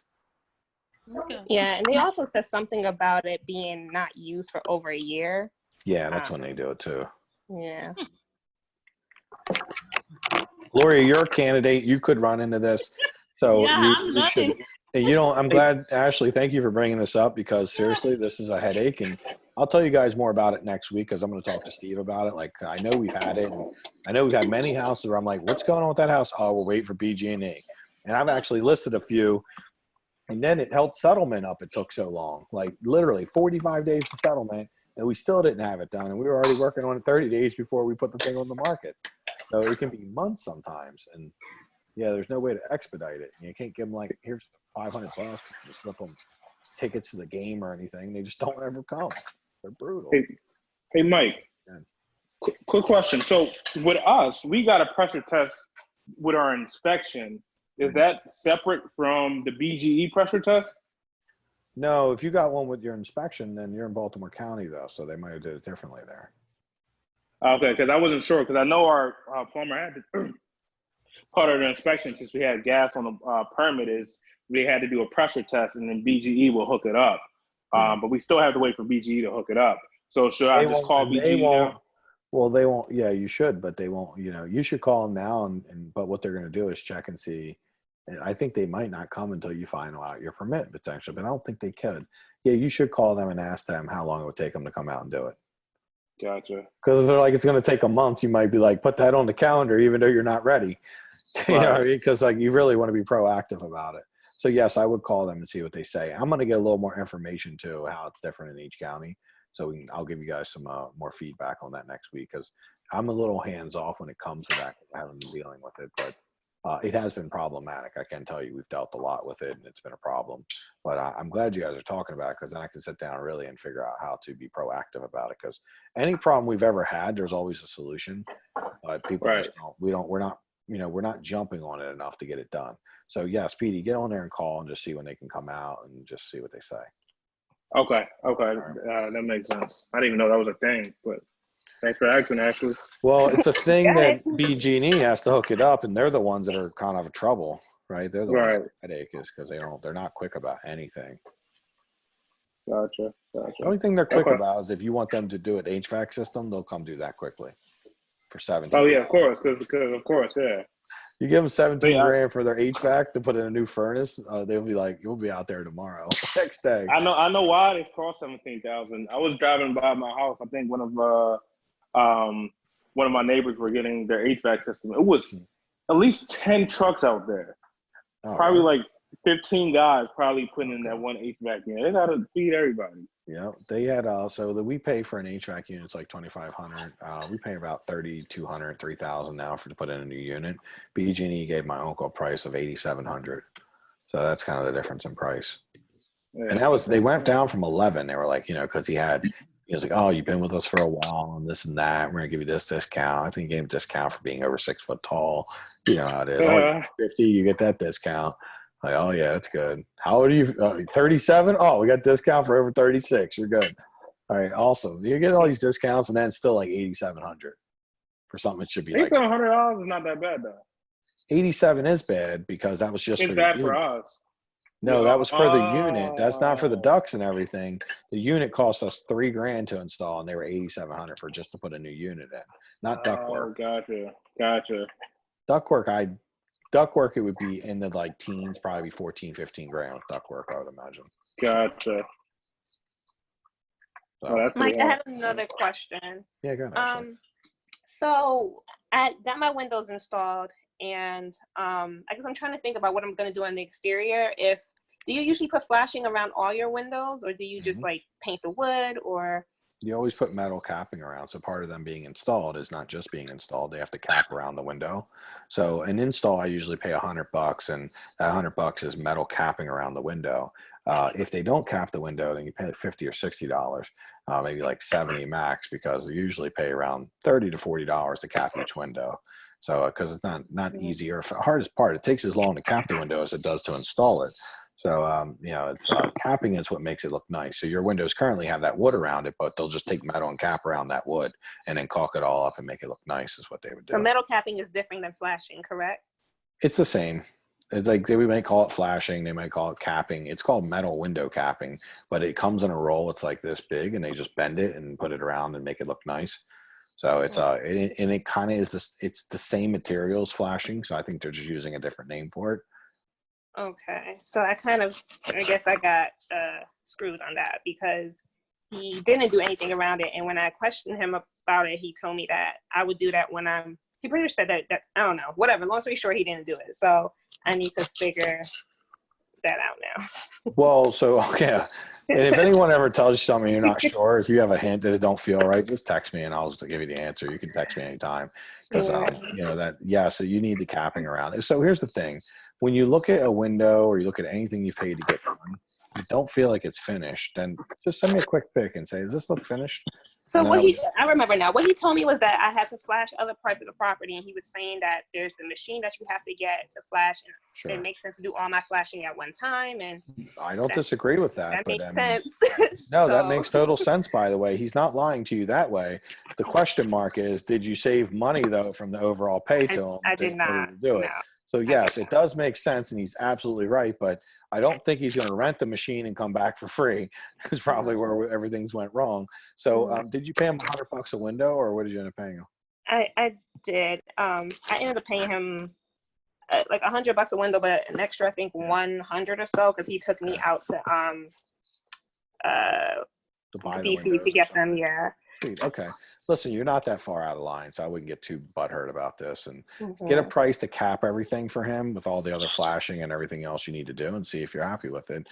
Okay. Yeah, and they also said something about it being not used for over a year. Yeah, that's when they do it too. Yeah. Gloria, you're a candidate. You could run into this. So Yeah, you should. And I'm glad, Ashley, thank you for bringing this up because seriously, this is a headache. And I'll tell you guys more about it next week because I'm going to talk to Steve about it. Like, I know we've had it. And I know we've had many houses where I'm like, what's going on with that house? Oh, we're waiting for BG&E. And I've actually listed a few. And then it held settlement up. It took so long, like literally 45 days to settlement. And we still didn't have it done. And we were already working on it 30 days before we put the thing on the market. So it can be months sometimes. And yeah, there's no way to expedite it. You can't give them like, here's $500. You slip them tickets to the game or anything. They just don't ever come. They're brutal. Hey Mike, quick question. So with us, we got a pressure test with our inspection. Is that separate from the BGE pressure test? No, if you got one with your inspection, then you're in Baltimore County though. So they might have did it differently there. Okay, because I wasn't sure because I know our plumber had to, part of the inspection since we had gas on the permit is we had to do a pressure test and then BGE will hook it up. But we still have to wait for BGE to hook it up. So should I just call BGE now? Well, they won't. Yeah, you should, but they won't. You should call them now. But what they're going to do is check and see. And I think they might not come until you find out your permit potentially, but I don't think they could. Yeah, you should call them and ask them how long it would take them to come out and do it. Gotcha. Because if they're like, it's going to take a month, you might be like, put that on the calendar, even though you're not ready. You know what I mean? Because like you really want to be proactive about it. So yes, I would call them and see what they say. I'm going to get a little more information too, how it's different in each county. So I'll give you guys some more feedback on that next week because I'm a little hands off when it comes to that. I haven't been dealing with it, but it has been problematic. I can tell you we've dealt a lot with it, and it's been a problem. But I'm glad you guys are talking about it, because then I can sit down really and figure out how to be proactive about it. Because any problem we've ever had, there's always a solution. But people just don't. We're not. We're not jumping on it enough to get it done. So yeah, Speedy, get on there and call and just see when they can come out and just see what they say. Okay. That makes sense. I didn't even know that was a thing, but thanks for asking, Ashley. Well, it's a thing that BG&E has to hook it up, and they're the ones that are kind of trouble, right? They're the ones that headache is because they're not quick about anything. Gotcha. The only thing they're quick about is if you want them to do an HVAC system, they'll come do that quickly for 17. Oh yeah, of course, because of course, yeah. You give them 17 grand for their HVAC to put in a new furnace, they'll be like, "You'll be out there tomorrow." Next day. I know why they cost 17,000. I was driving by my house. I think one of my neighbors were getting their HVAC system. It was at least 10 trucks out there. Probably like 15 guys probably putting in that one HVAC unit. They gotta feed everybody. Yeah, they had so that we pay for an HVAC unit, it's like $2,500. We pay about $3,200, $3,000 now to put in a new unit. BG&E gave my uncle a price of $8,700, so that's kind of the difference in price. Yeah. And they went down from 11. They were like, because he was like, "Oh, you've been with us for a while, and this and that. We're gonna give you this discount." I think he gave him a discount for being over 6 foot tall. You know how it is. Oh, 50, you get that discount. Like, oh yeah, that's good. How old are you? 37? Oh, we got discount for over 36. You're good. All right, awesome. You get all these discounts, and then it's still like $8,700 for something that should be like $8,700 is not that bad though. 87 is bad because that was just it's bad for us. No, that was for the unit. That's not for the ducts and everything. The unit cost us $3 grand to install, and they were $8,700 for just to put a new unit in, not ductwork. Gotcha. Ductwork, it would be in the like teens, probably 14, 15 grand with ductwork, I would imagine. Gotcha. So, Mike, I have another question. Yeah, go ahead. So I got my windows installed, and I guess I'm trying to think about what I'm going to do on the exterior. Do you usually put flashing around all your windows, or do you just like paint the wood, or? You always put metal capping around. So part of them being installed is not just being installed. They have to cap around the window. So an install, I usually pay $100, and that $100 is metal capping around the window. If they don't cap the window, then you pay like $50 or $60, maybe like 70 max, because they usually pay around $30 to $40 to cap each window. So because it's not easy or hardest part, it takes as long to cap the window as it does to install it. So, it's capping is what makes it look nice. So your windows currently have that wood around it, but they'll just take metal and cap around that wood and then caulk it all up and make it look nice is what they would do. So metal capping is different than flashing, correct? It's the same. It's like we might call it flashing. They might call it capping. It's called metal window capping, but it comes in a roll. It's like this big, and they just bend it and put it around and make it look nice. So it's and it kind of is this. It's the same material as flashing. So I think they're just using a different name for it. Okay, so I guess I got screwed on that because he didn't do anything around it. And when I questioned him about it, he told me that I would do that when he pretty much said that I don't know, whatever. Long story short, he didn't do it. So I need to figure that out now. Well, so, okay. And if anyone ever tells you something you're not sure, if you have a hint that it don't feel right, just text me and I'll just give you the answer. You can text me anytime. Because, so you need the capping around it. So here's the thing. When you look at a window or you look at anything you paid to get done, you don't feel like it's finished, then just send me a quick pic and say, does this look finished? So I remember now, what he told me was that I had to flash other parts of the property, and he was saying that there's the machine that you have to get to flash, and it makes sense to do all my flashing at one time. And I don't disagree with that. That makes sense. No, that makes total sense, by the way. He's not lying to you that way. The question mark is, did you save money, though, from the overall pay to him? I did not. Do it. No. So, yes, it does make sense, and he's absolutely right, but I don't think he's going to rent the machine and come back for free. Is probably where everything's went wrong. So, did you pay him $100 a window, or what did you end up paying him? I did. I ended up paying him like $100 a window, but an extra, I think, 100 or so, because he took me out to buy DC to get them. Yeah. Okay. listen, you're not that far out of line, so I wouldn't get too butthurt about this. And get a price to cap everything for him with all the other flashing and everything else you need to do, and see if you're happy with it.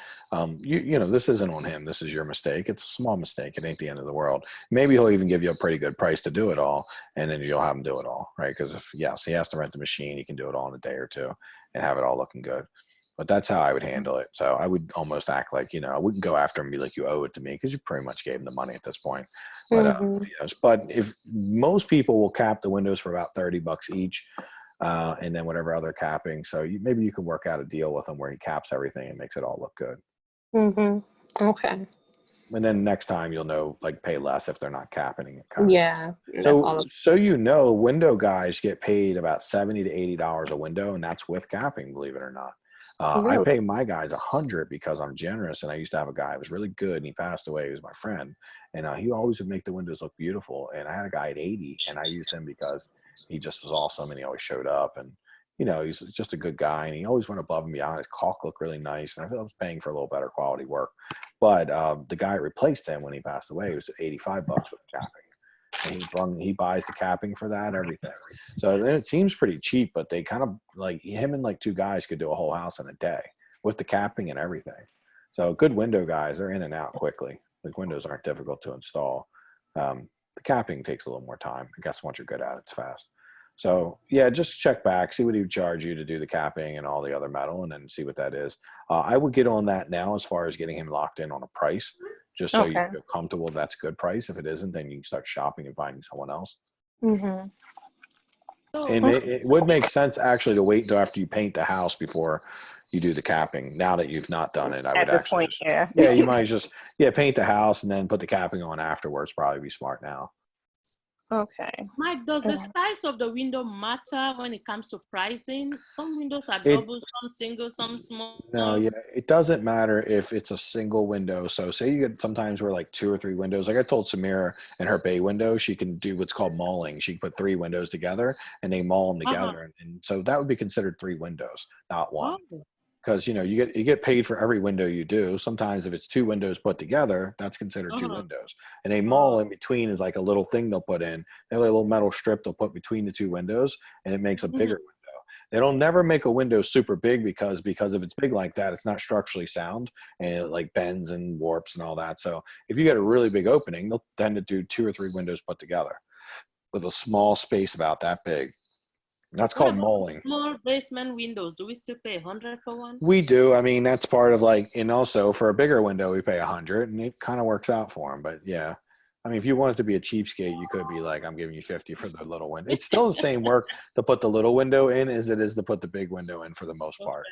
You know, this isn't on him. This is your mistake. It's a small mistake. It ain't the end of the world. Maybe he'll even give you a pretty good price to do it all, and then you'll have him do it all, right? Because if, yes, he has to rent the machine, he can do it all in a day or two and have it all looking good. But that's how I would handle it. So I would almost act like, you know, I wouldn't go after him and be like, you owe it to me, because you pretty much gave him the money at this point. But, yes, but if most people will cap the windows for about $30 each, and then whatever other capping. So maybe you can work out a deal with him where he caps everything and makes it all look good. Okay. And then next time you'll know, like, pay less if they're not capping it. Yeah. So you know, window guys get paid about $70 to $80 a window, and that's with capping, believe it or not. I pay my guys $100 because I'm generous, and I used to have a guy who was really good, and he passed away. He was my friend, and he always would make the windows look beautiful. And I had a guy at 80, and I used him because he just was awesome, and he always showed up, and you know, he's just a good guy, and he always went above and beyond. His caulk looked really nice, and I feel I was paying for a little better quality work. But the guy replaced him when he passed away. It was $85 with capping. And he buys the capping for that, everything. So then it seems pretty cheap, but they kind of, like, him and like 2 guys could do a whole house in a day with the capping and everything. So good window guys, they're in and out quickly. Like, windows aren't difficult to install. The capping takes a little more time. I guess once you're good at it, it's fast. So yeah, just check back, see what he would charge you to do the capping and all the other metal, and then see what that is. I would get on that now as far as getting him locked in on a price, just so you feel comfortable that's a good price. If it isn't, then you can start shopping and finding someone else. And it would make sense actually to wait until after you paint the house before you do the capping. Now that you've not done it, I would actually you might just paint the house and then put the capping on afterwards. Probably be smart now. Okay. Mike, does the size of the window matter when it comes to pricing? Some windows are double, some single, some small. No, yeah, it doesn't matter if it's a single window. So say you get sometimes we're like 2 or 3 windows. Like I told Samira in her bay window, she can do what's called mauling. She can put 3 windows together and they maul them together. And so that would be considered 3 windows, not 1. Because, you know, you get paid for every window you do. Sometimes if it's 2 windows put together, that's considered 2 windows. And a maul in between is like a little thing they'll put in. They have a little metal strip they'll put between the 2 windows, and it makes a bigger window. They'll never make a window super big because if it's big like that, it's not structurally sound, and it like bends and warps and all that. So if you get a really big opening, they'll tend to do 2 or 3 windows put together with a small space about that big. That's called mauling. Small basement windows, do we still pay $100 for one? We do. I mean, that's part of like, and also for a bigger window, we pay $100, and it kind of works out for them. But yeah, I mean, if you want it to be a cheapskate, you could be like, I'm giving you $50 for the little window. It's still the same work to put the little window in as it is to put the big window in for the most part.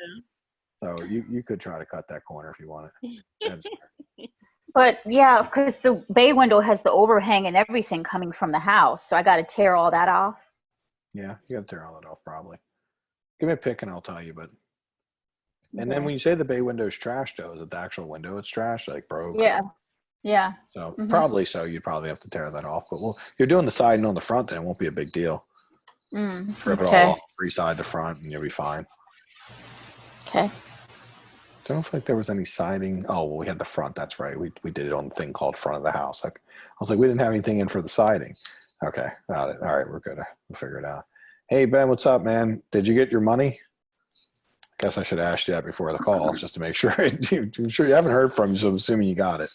So you could try to cut that corner if you want it. But yeah, because the bay window has the overhang and everything coming from the house, so I got to tear all that off. Yeah, you got to tear all that off probably. Give me a pick and I'll tell you. But and then when you say the bay window is trash, though, is it the actual window it's trash, like broke? Yeah. Yeah. So probably so. You'd probably have to tear that off. But you're doing the side and on the front, then it won't be a big deal. Rip it all off, reside the front, and you'll be fine. Okay. I don't feel like there was any siding. Oh, well, we had the front. That's right. We did it on the thing called front of the house. Like I was like, we didn't have anything in for the siding. Okay, got it. All right, we're good. We'll figure it out. Hey, Ben, what's up, man? Did you get your money? I guess I should ask you that before the call, just to make sure. I'm sure you haven't heard from you, so I'm assuming you got it.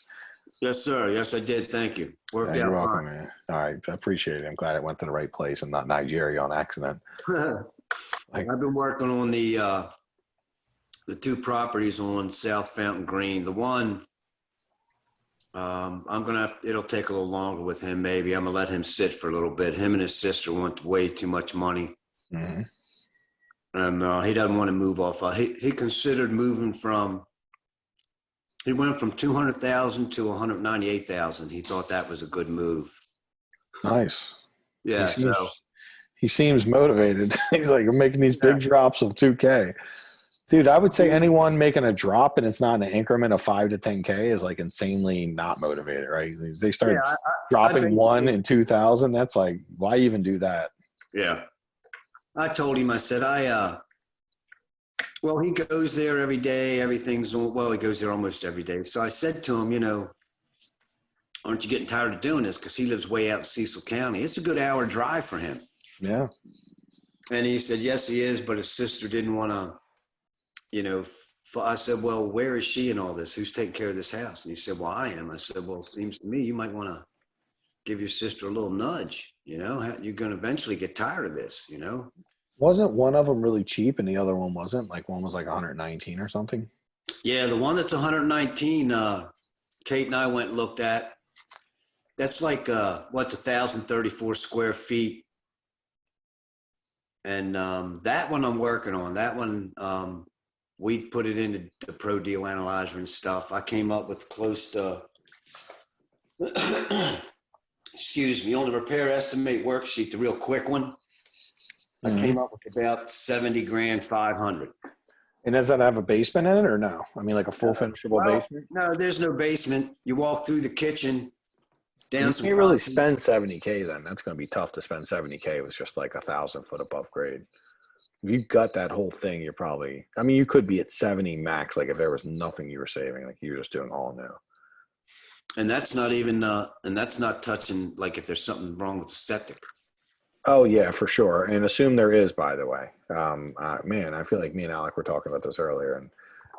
Yes, sir. Yes, I did. Thank you. Worked out. You're welcome, man. All right, I appreciate it. I'm glad it went to the right place and not Nigeria on accident. I've been working on the 2 properties on South Fountain Green. The one, it'll take a little longer with him, maybe. I'm going to let him sit for a little bit. Him and his sister want way too much money. And he doesn't want to move off. He considered moving he went from 200,000 to 198,000. He thought that was a good move. Nice. Yeah. He seems motivated. He's like, I'm making these big drops of 2K. Dude, I would say anyone making a drop and it's not an increment of 5 to 10K is like insanely not motivated, right? They start dropping 1 in 2,000. That's like, why even do that? Yeah. I told him, I said, well, he goes there every day. He goes there almost every day. So I said to him, aren't you getting tired of doing this? Because he lives way out in Cecil County. It's a good hour drive for him. Yeah. And he said, yes, he is, but his sister didn't want to, you know, I said, well, where is she in all this? Who's taking care of this house? And he said, well, I am. I said, well, it seems to me you might want to give your sister a little nudge, you know, you're going to eventually get tired of this, you know. Wasn't one of them really cheap and the other one wasn't? Like one was like 119 or something? Yeah, the one that's 119, Kate and I went and looked at. That's like, what's 1,034 square feet. And that one I'm working on. That one, we put it into the Pro Deal Analyzer and stuff. I came up with close to, excuse me, on the repair estimate worksheet, the real quick one. I came up with about 70 grand, 500. And does that have a basement in it or no? I mean, like a full finishable basement? No, there's no basement. You walk through the kitchen. You can't really spend 70K then. That's going to be tough to spend 70K with just like 1,000 foot above grade. If you got that whole thing, you're probably, I mean, you could be at 70 max, like if there was nothing you were saving, like you were just doing all new. And that's not even, and that's not touching, like if there's something wrong with the septic. Oh yeah, for sure. And assume there is, by the way. Man, I feel like me and Alec were talking about this earlier.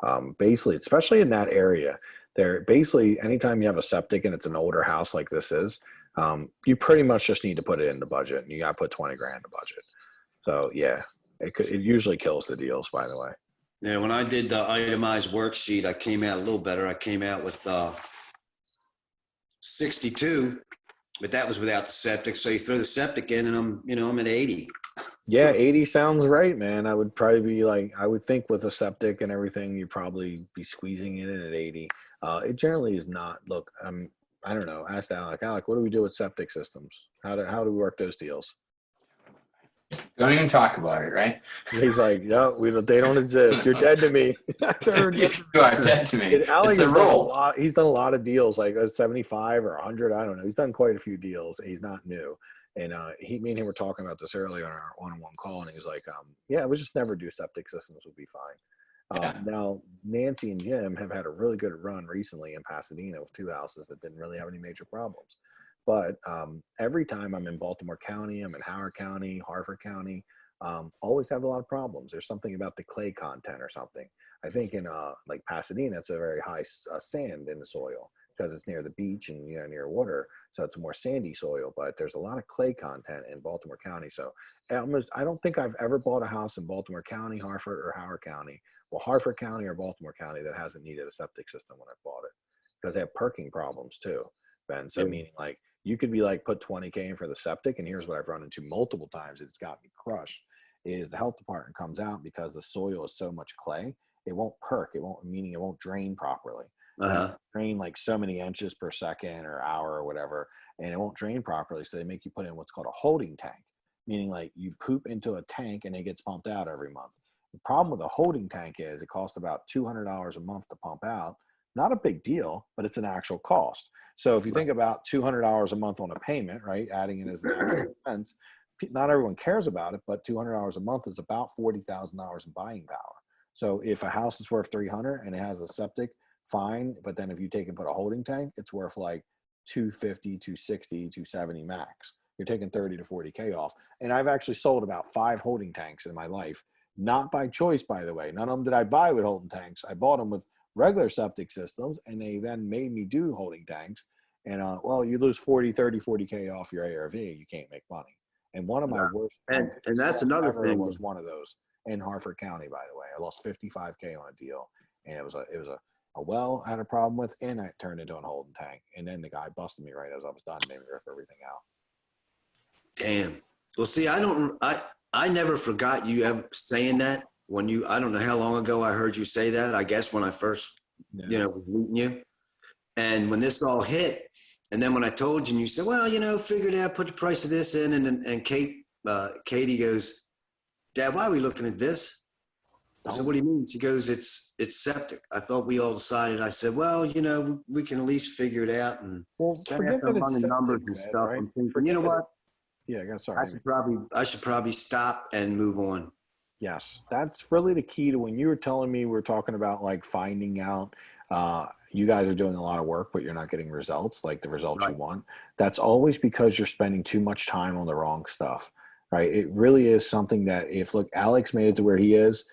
And basically, especially in that area, there basically anytime you have a septic and it's an older house like this is, you pretty much just need to put it in the budget, and you got to put 20 grand in the budget. So yeah, it usually kills the deals, by the way. Yeah, when I did the itemized worksheet, I came out a little better. I came out with 62, but that was without the septic. So you throw the septic in, and I'm at 80. Yeah, 80 sounds right, man. I would probably be like, I would think with a septic and everything, you'd probably be squeezing it in at 80. It generally is not. Look, I don't know. Ask Alec. Alec, what do we do with septic systems? How do we work those deals? Don't even talk about it, right? He's like, no, they don't exist. You're dead to me. You are dead to me. Alex it's a rule. He's done a lot of deals, like 75 or 100. I don't know. He's done quite a few deals. He's not new. And me and him were talking about this earlier on our one-on-one call, and he was like, yeah, we just never do septic systems. Would be fine. Yeah. Now, Nancy and Jim have had a really good run recently in Pasadena with 2 houses that didn't really have any major problems. But every time I'm in Baltimore County, I'm in Howard County, Harford County, always have a lot of problems. There's something about the clay content or something. I think in like Pasadena, it's a very high sand in the soil because it's near the beach and near water, so it's a more sandy soil. But there's a lot of clay content in Baltimore County. So I don't think I've ever bought a house in Baltimore County, Harford, or Howard County. Well, Harford County or Baltimore County that hasn't needed a septic system when I bought it, because they have perking problems too, Ben. So meaning like you could be like put 20K in for the septic, and here's what I've run into multiple times. It's got me crushed. Is the health department comes out because the soil is so much clay, it won't perk. It won't drain properly. Drain like so many inches per second or hour or whatever, and it won't drain properly. So they make you put in what's called a holding tank, meaning like you poop into a tank and it gets pumped out every month. The problem with a holding tank is it costs about $200 a month to pump out. Not a big deal, but it's an actual cost. So if you think about $200 a month on a payment, right, adding it as an expense, not everyone cares about it, but $200 a month is about $40,000 in buying power. So if a house is worth $300 and it has a septic, fine. But then if you take and put a holding tank, it's worth like $250, $260, $270 max. You're taking 30 to 40K off. And I've actually sold about 5 holding tanks in my life, not by choice, by the way. None of them did I buy with holding tanks. I bought them with regular septic systems, and they then made me do holding tanks. And well, you lose 40K off your ARV, you can't make money. And one of my worst, and that's another thing, was one of those in Harford County, by the way. I lost 55K on a deal, and it was a well I had a problem with, and I turned into a holding tank. And then the guy busted me right as I was done, made me rip everything out. Damn. Well, see, I never forgot you ever saying that when I don't know how long ago I heard you say that. I guess when I first, was meeting you. And when this all hit, and then when I told you, and you said, well, figure it out, put the price of this in. And Katie goes, Dad, why are we looking at this? I said, what do you mean? She goes, it's septic. I thought we all decided. I said, well, we can at least figure it out. And forget that it's numbers and stuff. Right? I'm thinking, you know what? Yeah, sorry. I should probably stop and move on. Yes, that's really the key to when you were telling me we're talking about like finding out, you guys are doing a lot of work, but you're not getting results, like the results you want, that's always because you're spending too much time on the wrong stuff, right? It really is something that if, look, Alex made it to where he is,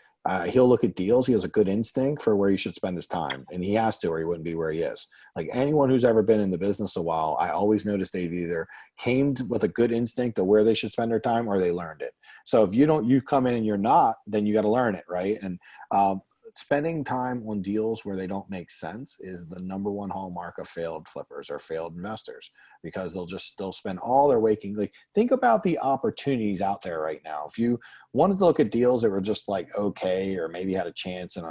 he'll look at deals. He has a good instinct for where he should spend his time, and he has to, or he wouldn't be where he is. Like anyone who's ever been in the business a while, I always noticed they've either came with a good instinct of where they should spend their time, or they learned it. So if you come in and you're not, then you got to learn it, right? And spending time on deals where they don't make sense is the number one hallmark of failed flippers or failed investors, because they'll spend all their waking, like, think about the opportunities out there right now. If you wanted to look at deals that were just like okay, or maybe had a chance, and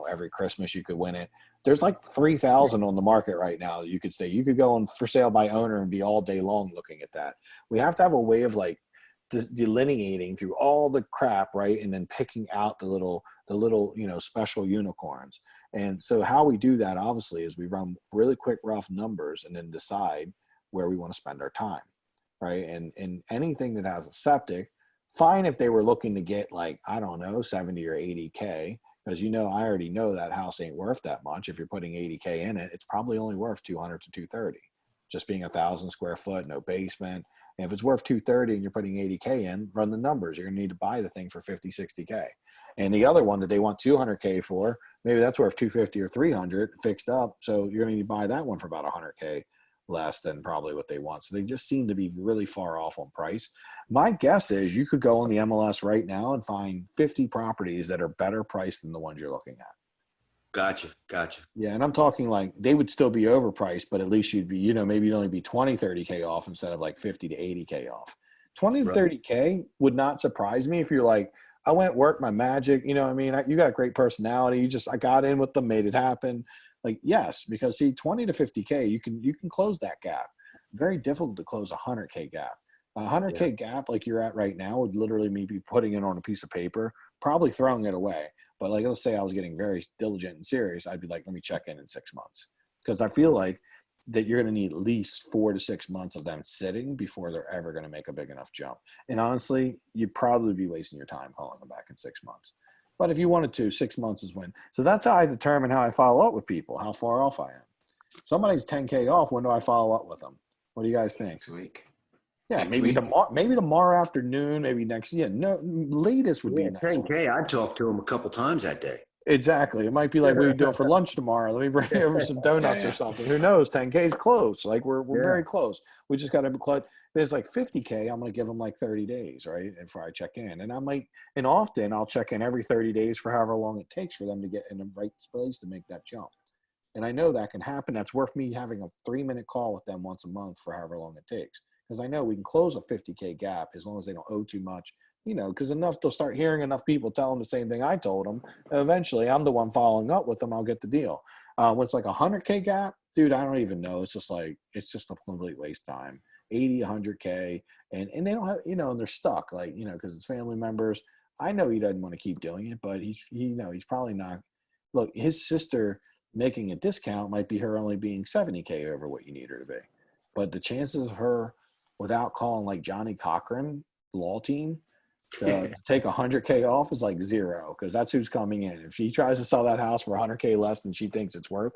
every Christmas you could win it, there's like 3,000 on the market right now that you could stay. You could go on for sale by owner and be all day long looking at that. We have to have a way of like delineating through all the crap, right, and then picking out the little special unicorns. And so how we do that, obviously, is we run really quick rough numbers and then decide where we want to spend our time, right? And anything that has a septic, fine if they were looking to get, like, I don't know, 70 or 80K, because I already know that house ain't worth that much. If you're putting 80K in it, it's probably only worth 200 to 230, just being 1,000 square foot, no basement. And if it's worth 230 and you're putting 80K in, run the numbers. You're going to need to buy the thing for 50, 60K. And the other one that they want 200K for, maybe that's worth 250 or 300 fixed up. So you're going to need to buy that one for about 100K less than probably what they want. So they just seem to be really far off on price. My guess is you could go on the MLS right now and find 50 properties that are better priced than the ones you're looking at. Gotcha. Yeah, and I'm talking like they would still be overpriced, but at least you'd be, maybe you'd only be 20, 30K off instead of like 50 to 80K off. 20 to 30K would not surprise me if you're like, I went work my magic, you got great personality. I got in with them, made it happen. Like, yes, because see, 20 to 50K, you can close that gap. Very difficult to close a 100K gap. A 100K gap like you're at right now would literally me be putting it on a piece of paper, probably throwing it away. But like, let's say I was getting very diligent and serious, I'd be like, let me check in 6 months. Because I feel like that you're going to need at least 4 to 6 months of them sitting before they're ever going to make a big enough jump. And honestly, you'd probably be wasting your time calling them back in 6 months. But if you wanted to, 6 months is when. So that's how I determine how I follow up with people, how far off I am. Somebody's 10K off, when do I follow up with them? What do you guys think? Next week. Yeah, maybe tomorrow afternoon, maybe next. Yeah, no, latest would be next 10K. week. I talked to him a couple times that day. Exactly. It might be like, what are you doing for lunch tomorrow? Let me bring over some donuts or something. Who knows? 10K is close. Like we're very close. We just got to be. There's like 50K. I'm going to give them like 30 days, right? And before I check in, and often I'll check in every 30 days for however long it takes for them to get in the right place to make that jump. And I know that can happen. That's worth me having a 3-minute call with them once a month for however long it takes. Because I know we can close a 50K gap as long as they don't owe too much, because they'll start hearing enough people tell them the same thing I told them. And eventually I'm the one following up with them. I'll get the deal. When it's like a 100K gap, dude, I don't even know. It's just a complete waste of time. 80, 100K. And they don't have, and they're stuck, because it's family members. I know he doesn't want to keep doing it, but he's probably not. Look, his sister making a discount might be her only being 70K over what you need her to be. But the chances of her, without calling like Johnny Cochran law team, to take 100K off is like zero, because that's who's coming in. If she tries to sell that house for 100K less than she thinks it's worth,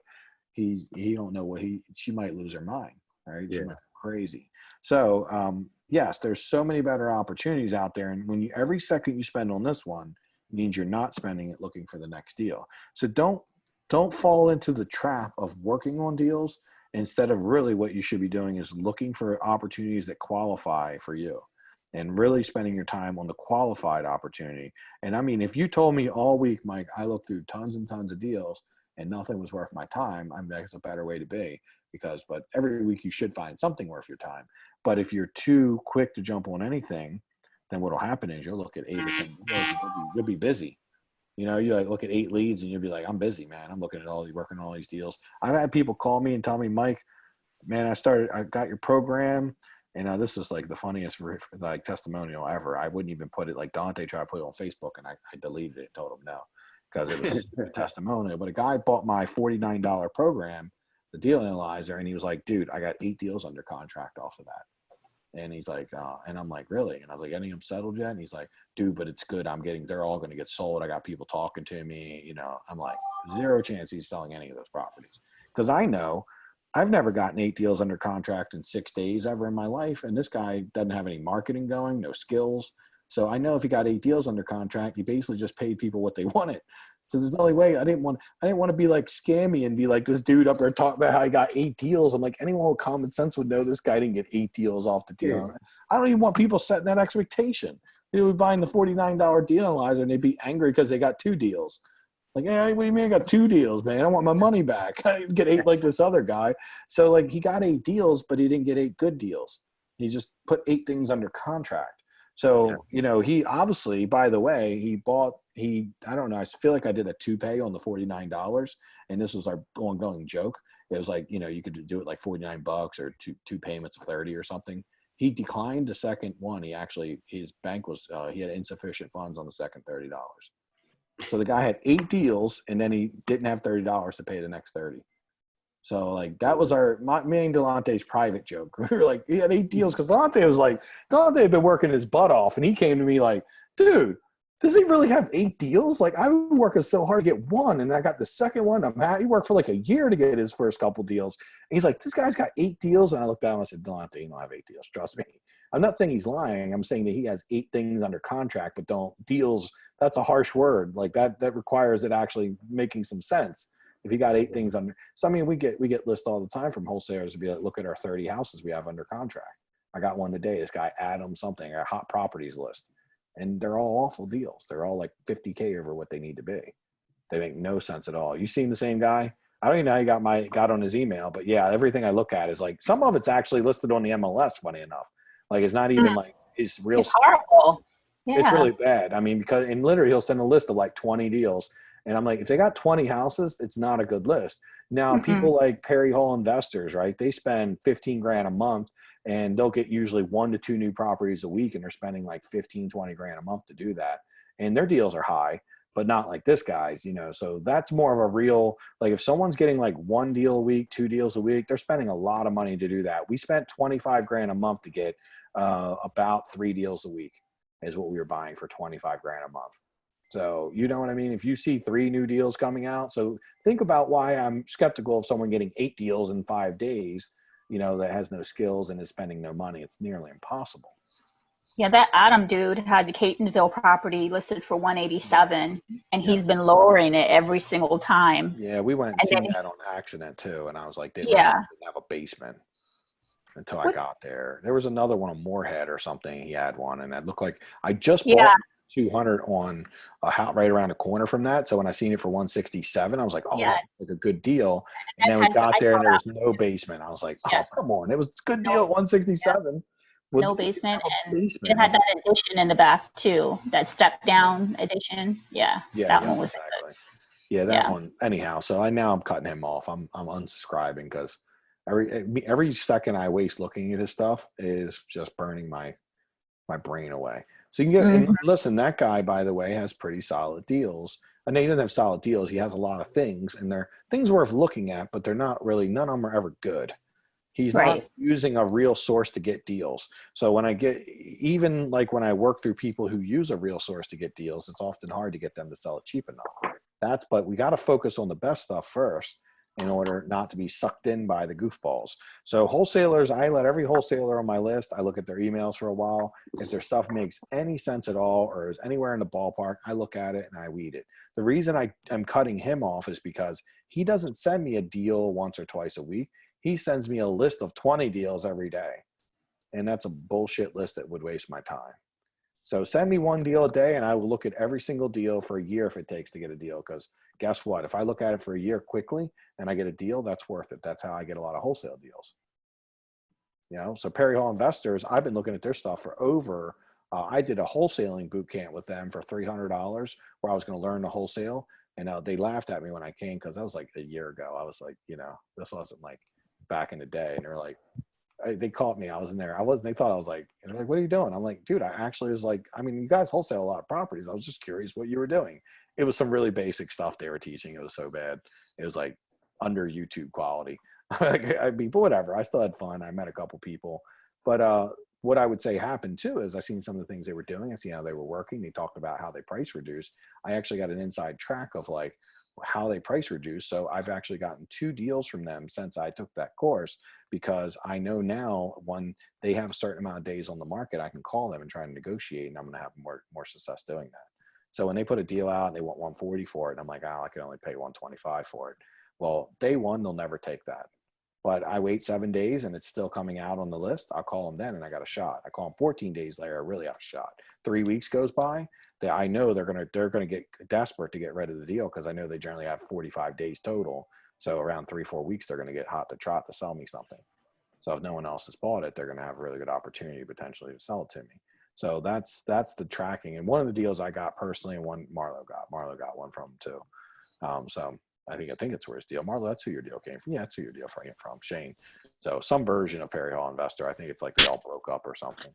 he don't know she might lose her mind, right? Yeah. She might go crazy. So yes, there's so many better opportunities out there, and when every second you spend on this one means you're not spending it looking for the next deal. So don't fall into the trap of working on deals. Instead of really what you should be doing is looking for opportunities that qualify for you and really spending your time on the qualified opportunity. And I mean, if you told me all week, Mike, I looked through tons and tons of deals and nothing was worth my time, that's a better way to be, but every week you should find something worth your time. But if you're too quick to jump on anything, then what'll happen is you'll look at 8 or 10 deals and you'll be busy. You look at 8 leads and you'll be like, I'm busy, man. I'm working on all these deals. I've had people call me and tell me, Mike, man, I got your program. And this was like the funniest testimonial ever. I wouldn't even put it, like Dante tried to put it on Facebook and I deleted it and told him no, because it was a testimonial. But a guy bought my $49 program, the deal analyzer, and he was like, dude, I got 8 deals under contract off of that. And he's like, and I'm like, really? And I was like, any of them settled yet? And he's like, dude, but it's good. They're all going to get sold. I got people talking to me. I'm like, zero chance he's selling any of those properties. because I know I've never gotten 8 deals under contract in 6 days ever in my life. And this guy doesn't have any marketing going, no skills. So I know if he got 8 deals under contract, he basically just paid people what they wanted. So there's the only way. I didn't want to be like scammy and be like this dude up there talking about how he got 8 deals. I'm like, anyone with common sense would know this guy didn't get 8 deals off the deal. Yeah. I don't even want people setting that expectation. They would buying the $49 deal analyzer and they'd be angry because they got 2 deals. Like, hey, what do you mean I got 2 deals, man? I want my money back. I didn't get 8 like this other guy. So like he got 8 deals, but he didn't get 8 good deals. He just put 8 things under contract. So, you know, he obviously, by the way, I don't know, I feel like I did a 2-pay on the $49, and this was our ongoing joke. It was like, you know, you could do it like $49 or two payments of 30 or something. He declined the second one. His bank was, he had insufficient funds on the second $30. So the guy had 8 deals, and then he didn't have $30 to pay the next 30. So like that was me and Delante's private joke. We were like, he had 8 deals because Delante had been working his butt off, and he came to me like, dude, does he really have 8 deals? Like I was working so hard to get 1, and I got the second one. He worked for like a year to get his first couple deals. And he's like, this guy's got 8 deals, and I looked down and I said, Delante, you don't have 8 deals. Trust me. I'm not saying he's lying. I'm saying that he has 8 things under contract, but don't deals. That's a harsh word. Like that requires it actually making some sense. If he got 8 things under, so I mean, we get lists all the time from wholesalers to be like, look at our 30 houses we have under contract. I got one today. This guy Adam something, a hot properties list, and they're all awful deals. They're all like 50K over what they need to be. They make no sense at all. You seen the same guy? I don't even know how he got on his email, but yeah, everything I look at is like some of it's actually listed on the MLS. Funny enough, like it's not even like his real. It's horrible. Yeah. It's really bad. I mean, because in literally he'll send a list of like 20 deals. And I'm like, if they got 20 houses, it's not a good list. Now, people like Perry Hall investors, right? They spend $15,000 a month, and they'll get usually 1 to 2 new properties a week, and they're spending like 15, 20 grand a month to do that. And their deals are high, but not like this guy's, you know. So that's more of a real, like if someone's getting like 1 deal a week, 2 deals a week, they're spending a lot of money to do that. We spent $25,000 a month to get about 3 deals a week is what we were buying for $25,000 a month. So, you know what I mean? If you see 3 new deals coming out, so think about why I'm skeptical of someone getting 8 deals in 5 days, you know, that has no skills and is spending no money. It's nearly impossible. Yeah, that Adam dude had the Catonsville property listed for 187, and he's been lowering it every single time. Yeah, we went and seen that on accident too, and I was like, they didn't have a basement until I got there. There was another one on Moorhead or something. He had one, and it looked like I just bought 200 on a house right around the corner from that. So when I seen it for 167, I was like, oh, that's like a good deal. And then we got there and there was no basement. I was like, oh, come on. It was a good deal at 167. No basement. And it had that addition in the back too, that step down addition. That one was exactly. Yeah, that one. Anyhow, so I'm cutting him off. I'm unsubscribing because every second I waste looking at his stuff is just burning my brain away. So you can get, and listen, that guy, by the way, has pretty solid deals. I know he doesn't have solid deals. He has a lot of things, and they're things worth looking at, but they're not really, none of them are ever good. He's not using a real source to get deals. So when I get, even like when I work through people who use a real source to get deals, it's often hard to get them to sell it cheap enough. But we got to focus on the best stuff first in order not to be sucked in by the goofballs. So wholesalers, I let every wholesaler on my list, I look at their emails for a while. If their stuff makes any sense at all or is anywhere in the ballpark, I look at it and I weed it. The reason I'm cutting him off is because he doesn't send me a deal once or twice a week. He sends me a list of 20 deals every day. And that's a bullshit list that would waste my time. So send me 1 deal a day and I will look at every single deal for a year if it takes to get a deal. Because guess what? If I look at it for a year quickly and I get a deal, that's worth it. That's how I get a lot of wholesale deals. You know, so Perry Hall Investors, I've been looking at their stuff for over, I did a wholesaling boot camp with them for $300 where I was going to learn the wholesale. And they laughed at me when I came because that was like a year ago. I was like, you know, this wasn't like back in the day. And they're like, they caught me. I was in there. They thought I was like, and they're like, what are you doing? I'm like, dude, I actually was like, I mean, you guys wholesale a lot of properties. I was just curious what you were doing. It was some really basic stuff they were teaching. It was so bad. It was like under YouTube quality. I mean, but whatever. I still had fun. I met a couple people, but what I would say happened too is I seen some of the things they were doing. I seen how they were working. They talked about how they price reduce. I actually got an inside track of like how they price reduce. So I've actually gotten 2 deals from them since I took that course, because I know now when they have a certain amount of days on the market, I can call them and try to negotiate, and I'm going to have more success doing that. So when they put a deal out and they want 140 for it, and I'm like, oh, I can only pay 125 for it. Well, day one, they'll never take that. But I wait 7 days and it's still coming out on the list. I'll call them then and I got a shot. I call them 14 days later, I really have a shot. 3 weeks goes by, I know they're gonna get desperate to get rid of the deal, because I know they generally have 45 days total. So around 3-4 weeks, they're gonna get hot to trot to sell me something. So if no one else has bought it, they're gonna have a really good opportunity potentially to sell it to me. So that's the tracking. And one of the deals I got personally, and one Marlo got one from too. So I think it's where his deal. Marlo, that's who your deal came from. Yeah, that's who your deal came from, Shane. So some version of Perry Hall Investor. I think it's like they all broke up or something.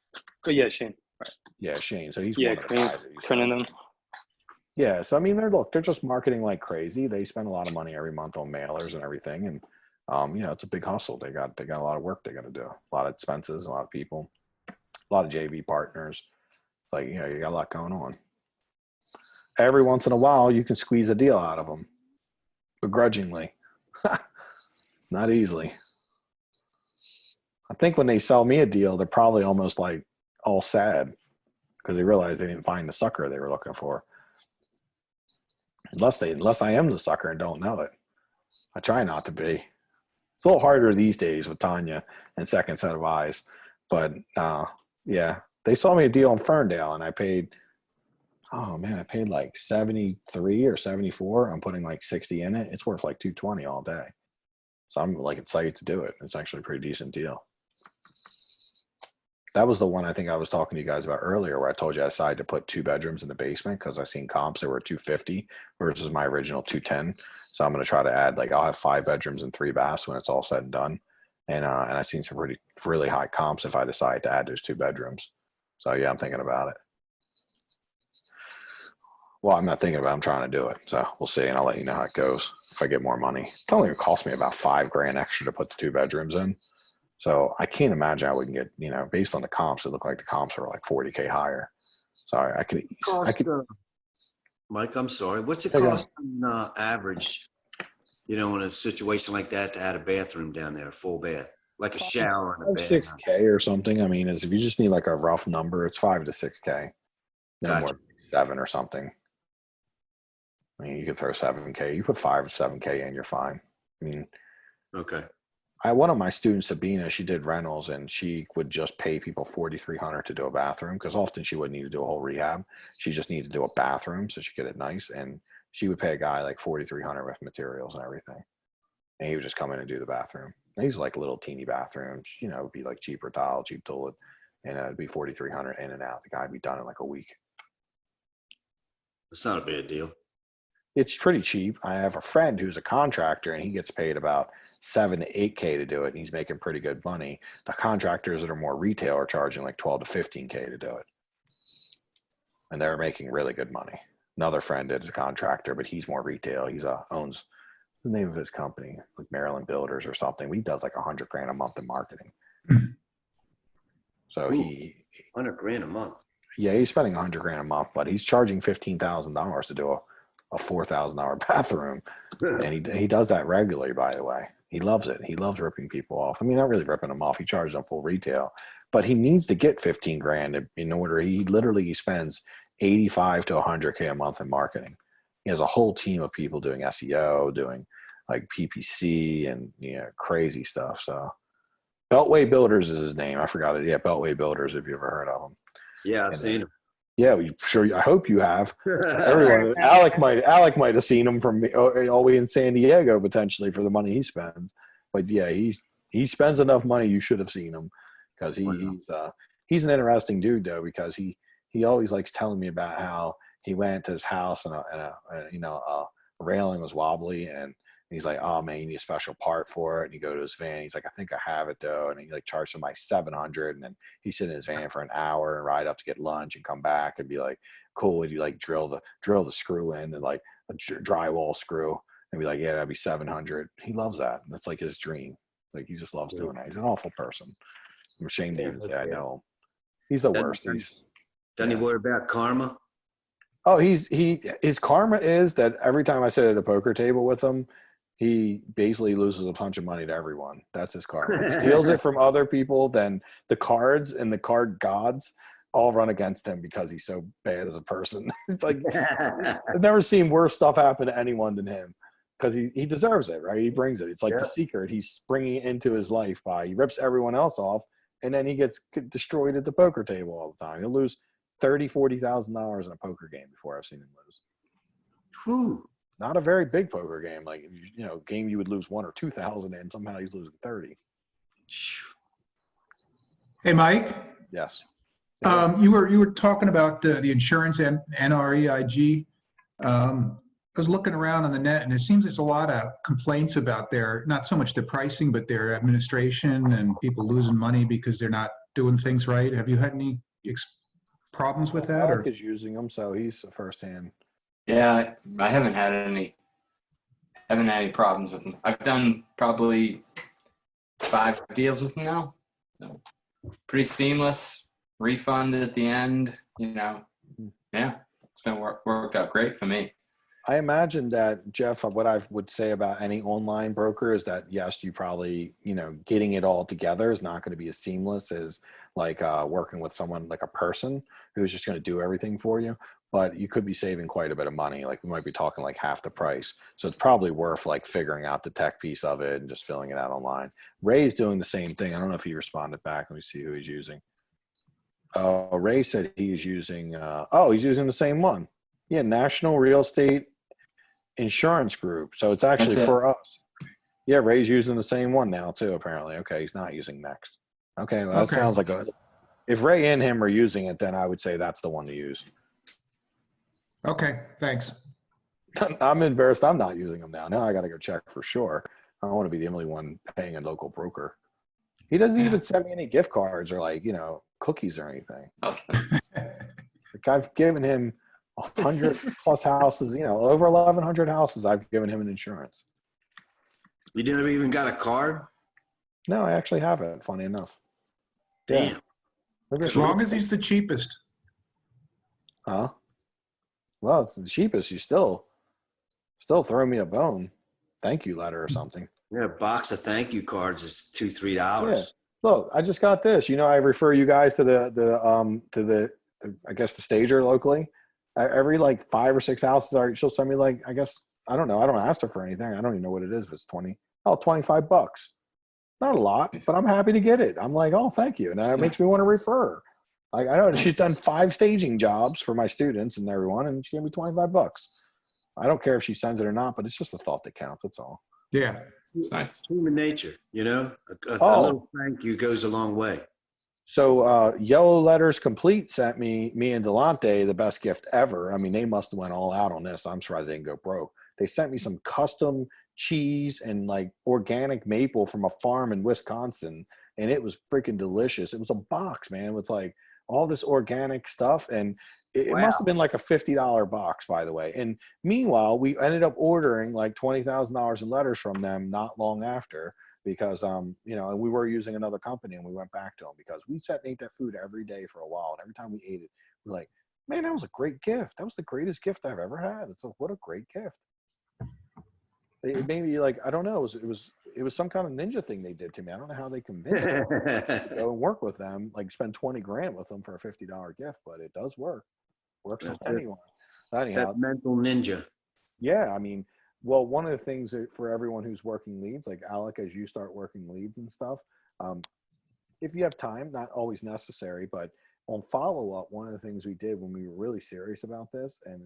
Oh yeah, Shane. Right. Yeah, Shane. So he's one of the guys that printing them. Yeah, so I mean, they're just marketing like crazy. They spend a lot of money every month on mailers and everything, and it's a big hustle. They got a lot of work they got to do, a lot of expenses, a lot of people, a lot of JV partners. It's like, you got a lot going on. Every once in a while, you can squeeze a deal out of them, begrudgingly, not easily. I think when they sell me a deal, they're probably almost like all sad because they realize they didn't find the sucker they were looking for. Unless I am the sucker and don't know it. I try not to be. It's a little harder these days with Tanya and Second Set of Eyes. But yeah, they saw me a deal in Ferndale and I paid like 73 or 74. I'm putting like 60 in it. It's worth like 220 all day. So I'm like excited to do it. It's actually a pretty decent deal. That was the one I think I was talking to you guys about earlier, where I told you I decided to put 2 bedrooms in the basement because I seen comps that were 250 versus my original 210. So I'm going to try to add, like, I'll have 5 bedrooms and 3 baths when it's all said and done. And I've seen some really high comps if I decide to add those 2 bedrooms. So yeah, I'm thinking about it. Well, I'm not thinking about it. I'm trying to do it. So we'll see, and I'll let you know how it goes if I get more money. It's only going to cost me about $5,000 extra to put the 2 bedrooms in. So I can't imagine I wouldn't get, based on the comps, it looked like the comps were like 40K higher. So I could. Mike, I'm sorry. What's it cost on average, in a situation like that, to add a bathroom down there, a full bath, like a shower and a bath? 6K or something. I mean, if you just need like a rough number, it's 5 to 6K. No Gotcha. more 7 or something. I mean, you could throw 7K. You put 5 or 7K in, you're fine. I mean, okay. One of my students, Sabina, she did rentals and she would just pay people $4,300 to do a bathroom, because often she wouldn't need to do a whole rehab. She just needed to do a bathroom so she could get it nice. And she would pay a guy like $4,300 with materials and everything. And he would just come in and do the bathroom. And these are like little teeny bathrooms, it would be like cheaper tile, cheap toilet, and it'd be $4,300 in and out. The guy would be done in like a week. It's not a bad deal. It's pretty cheap. I have a friend who's a contractor and he gets paid about 7 to 8K to do it, and he's making pretty good money. The contractors that are more retail are charging like 12 to 15K to do it, and they're making really good money. Another friend is a contractor, but he's more retail. He's owns the name of his company, like Maryland Builders or something. He does like $100,000 a month in marketing. So $100,000 a month. Yeah, he's spending $100,000 a month, but he's charging $15,000 to do a $4,000 bathroom, and he does that regularly. By the way, he loves it. He loves ripping people off. I mean, not really ripping them off. He charges them full retail, but he needs to get $15,000 in order. He spends 85 to 100K a month in marketing. He has a whole team of people doing SEO, doing like PPC and crazy stuff. So Beltway Builders is his name. I forgot it. Yeah, Beltway Builders. If you ever heard of him. Yeah, I've seen him. Yeah, sure. I hope you have. Everyone, Alec might have seen him from all the way in San Diego potentially for the money he spends. But yeah, he spends enough money. You should have seen him, because he's an interesting dude though, because he always likes telling me about how he went to his house and a railing was wobbly, and he's like, oh man, you need a special part for it. And you go to his van. He's like, I think I have it though. And he like charged him like $700. And then he sit in his van for an hour and ride up to get lunch and come back and be like, cool. And you like drill the screw in, and like a drywall screw, and be like, yeah, that'd be $700. He loves that. That's like his dream. Like he just loves doing that. He's an awful person. I'm ashamed to even say I know him. He's the worst. Doesn't he worry about karma? Oh, his karma is that every time I sit at a poker table with him, he basically loses a bunch of money to everyone. That's his karma. He steals it from other people, then the cards and the card gods all run against him because he's so bad as a person. It's like I've never seen worse stuff happen to anyone than him because he deserves it, right? He brings it. It's like the secret. He's bringing it into his life he rips everyone else off, and then he gets destroyed at the poker table all the time. He'll lose $30,000-$40,000 in a poker game before I've seen him lose. Whew. Not a very big poker game, like game you would lose 1,000 or 2,000 in. Somehow he's losing 30. Hey, Mike. Yes. You were talking about the insurance and NREIG. I was looking around on the net, and it seems there's a lot of complaints about not so much the pricing, but their administration and people losing money because they're not doing things right. Have you had any problems with that? Alec is using them, so he's firsthand. Yeah, I haven't had any problems with them. I've done probably 5 deals with them now. So pretty seamless refund at the end. Yeah, it's been worked out great for me. I imagine that, Jeff, what I would say about any online broker is that, yes, you probably, getting it all together is not going to be as seamless as like working with someone like a person who's just going to do everything for you. But you could be saving quite a bit of money. Like we might be talking like half the price. So it's probably worth like figuring out the tech piece of it and just filling it out online. Ray's doing the same thing. I don't know if he responded back. Let me see who he's using. Ray said he's using, he's using the same one. Yeah, National Real Estate Insurance Group. So it's actually for us. Yeah, Ray's using the same one now too, apparently. Okay, he's not using Next. Okay, well, that sounds like if Ray and him are using it, then I would say that's the one to use. Okay, thanks. I'm embarrassed I'm not using them now. Now I got to go check for sure. I don't want to be the only one paying a local broker. He doesn't even send me any gift cards or like, cookies or anything. Like I've given him 100 plus houses, over 1,100 houses I've given him an insurance. You never even got a card? No, I actually haven't, funny enough. Damn. Yeah. As long as he's the cheapest. Huh? Well, it's the cheapest. You still throw me a bone. Thank you letter or something. Yeah, a box of thank you cards is $2-3. Yeah. Look, I just got this. I refer you guys to the I guess the stager locally. Every like 5 or 6 houses she'll send me like, I guess, I don't know. I don't ask her for anything. I don't even know what it is. If it's $25. Not a lot, but I'm happy to get it. I'm like, oh, thank you. And that makes me want to refer. Like I know she's done 5 staging jobs for my students and everyone, and she gave me $25. I don't care if she sends it or not, but it's just a thought that counts. That's all. Yeah, it's nice. Human nature, a little thank you goes a long way. So Yellow Letters Complete sent me and Delante the best gift ever. I mean, they must have went all out on this. I'm surprised they didn't go broke. They sent me some custom cheese and like organic maple from a farm in Wisconsin, and it was freaking delicious. It was a box, man, with like all this organic stuff, and it must have been like a $50 box, by the way. And meanwhile, we ended up ordering like $20,000 in letters from them not long after. Because and we were using another company, and we went back to them because we sat and ate that food every day for a while, and every time we ate it, we're like, man, that was a great gift. That was the greatest gift I've ever had. It's like, what a great gift. It made me like, I don't know, it was some kind of ninja thing they did to me. I don't know how they convinced me to go and work with them, like spend $20,000 with them for a $50 gift, but it does work. Works with anyone. Anyhow, that mental ninja. Yeah, I mean. Well, one of the things for everyone who's working leads, like Alec, as you start working leads and stuff, if you have time, not always necessary, but on follow-up, one of the things we did when we were really serious about this, and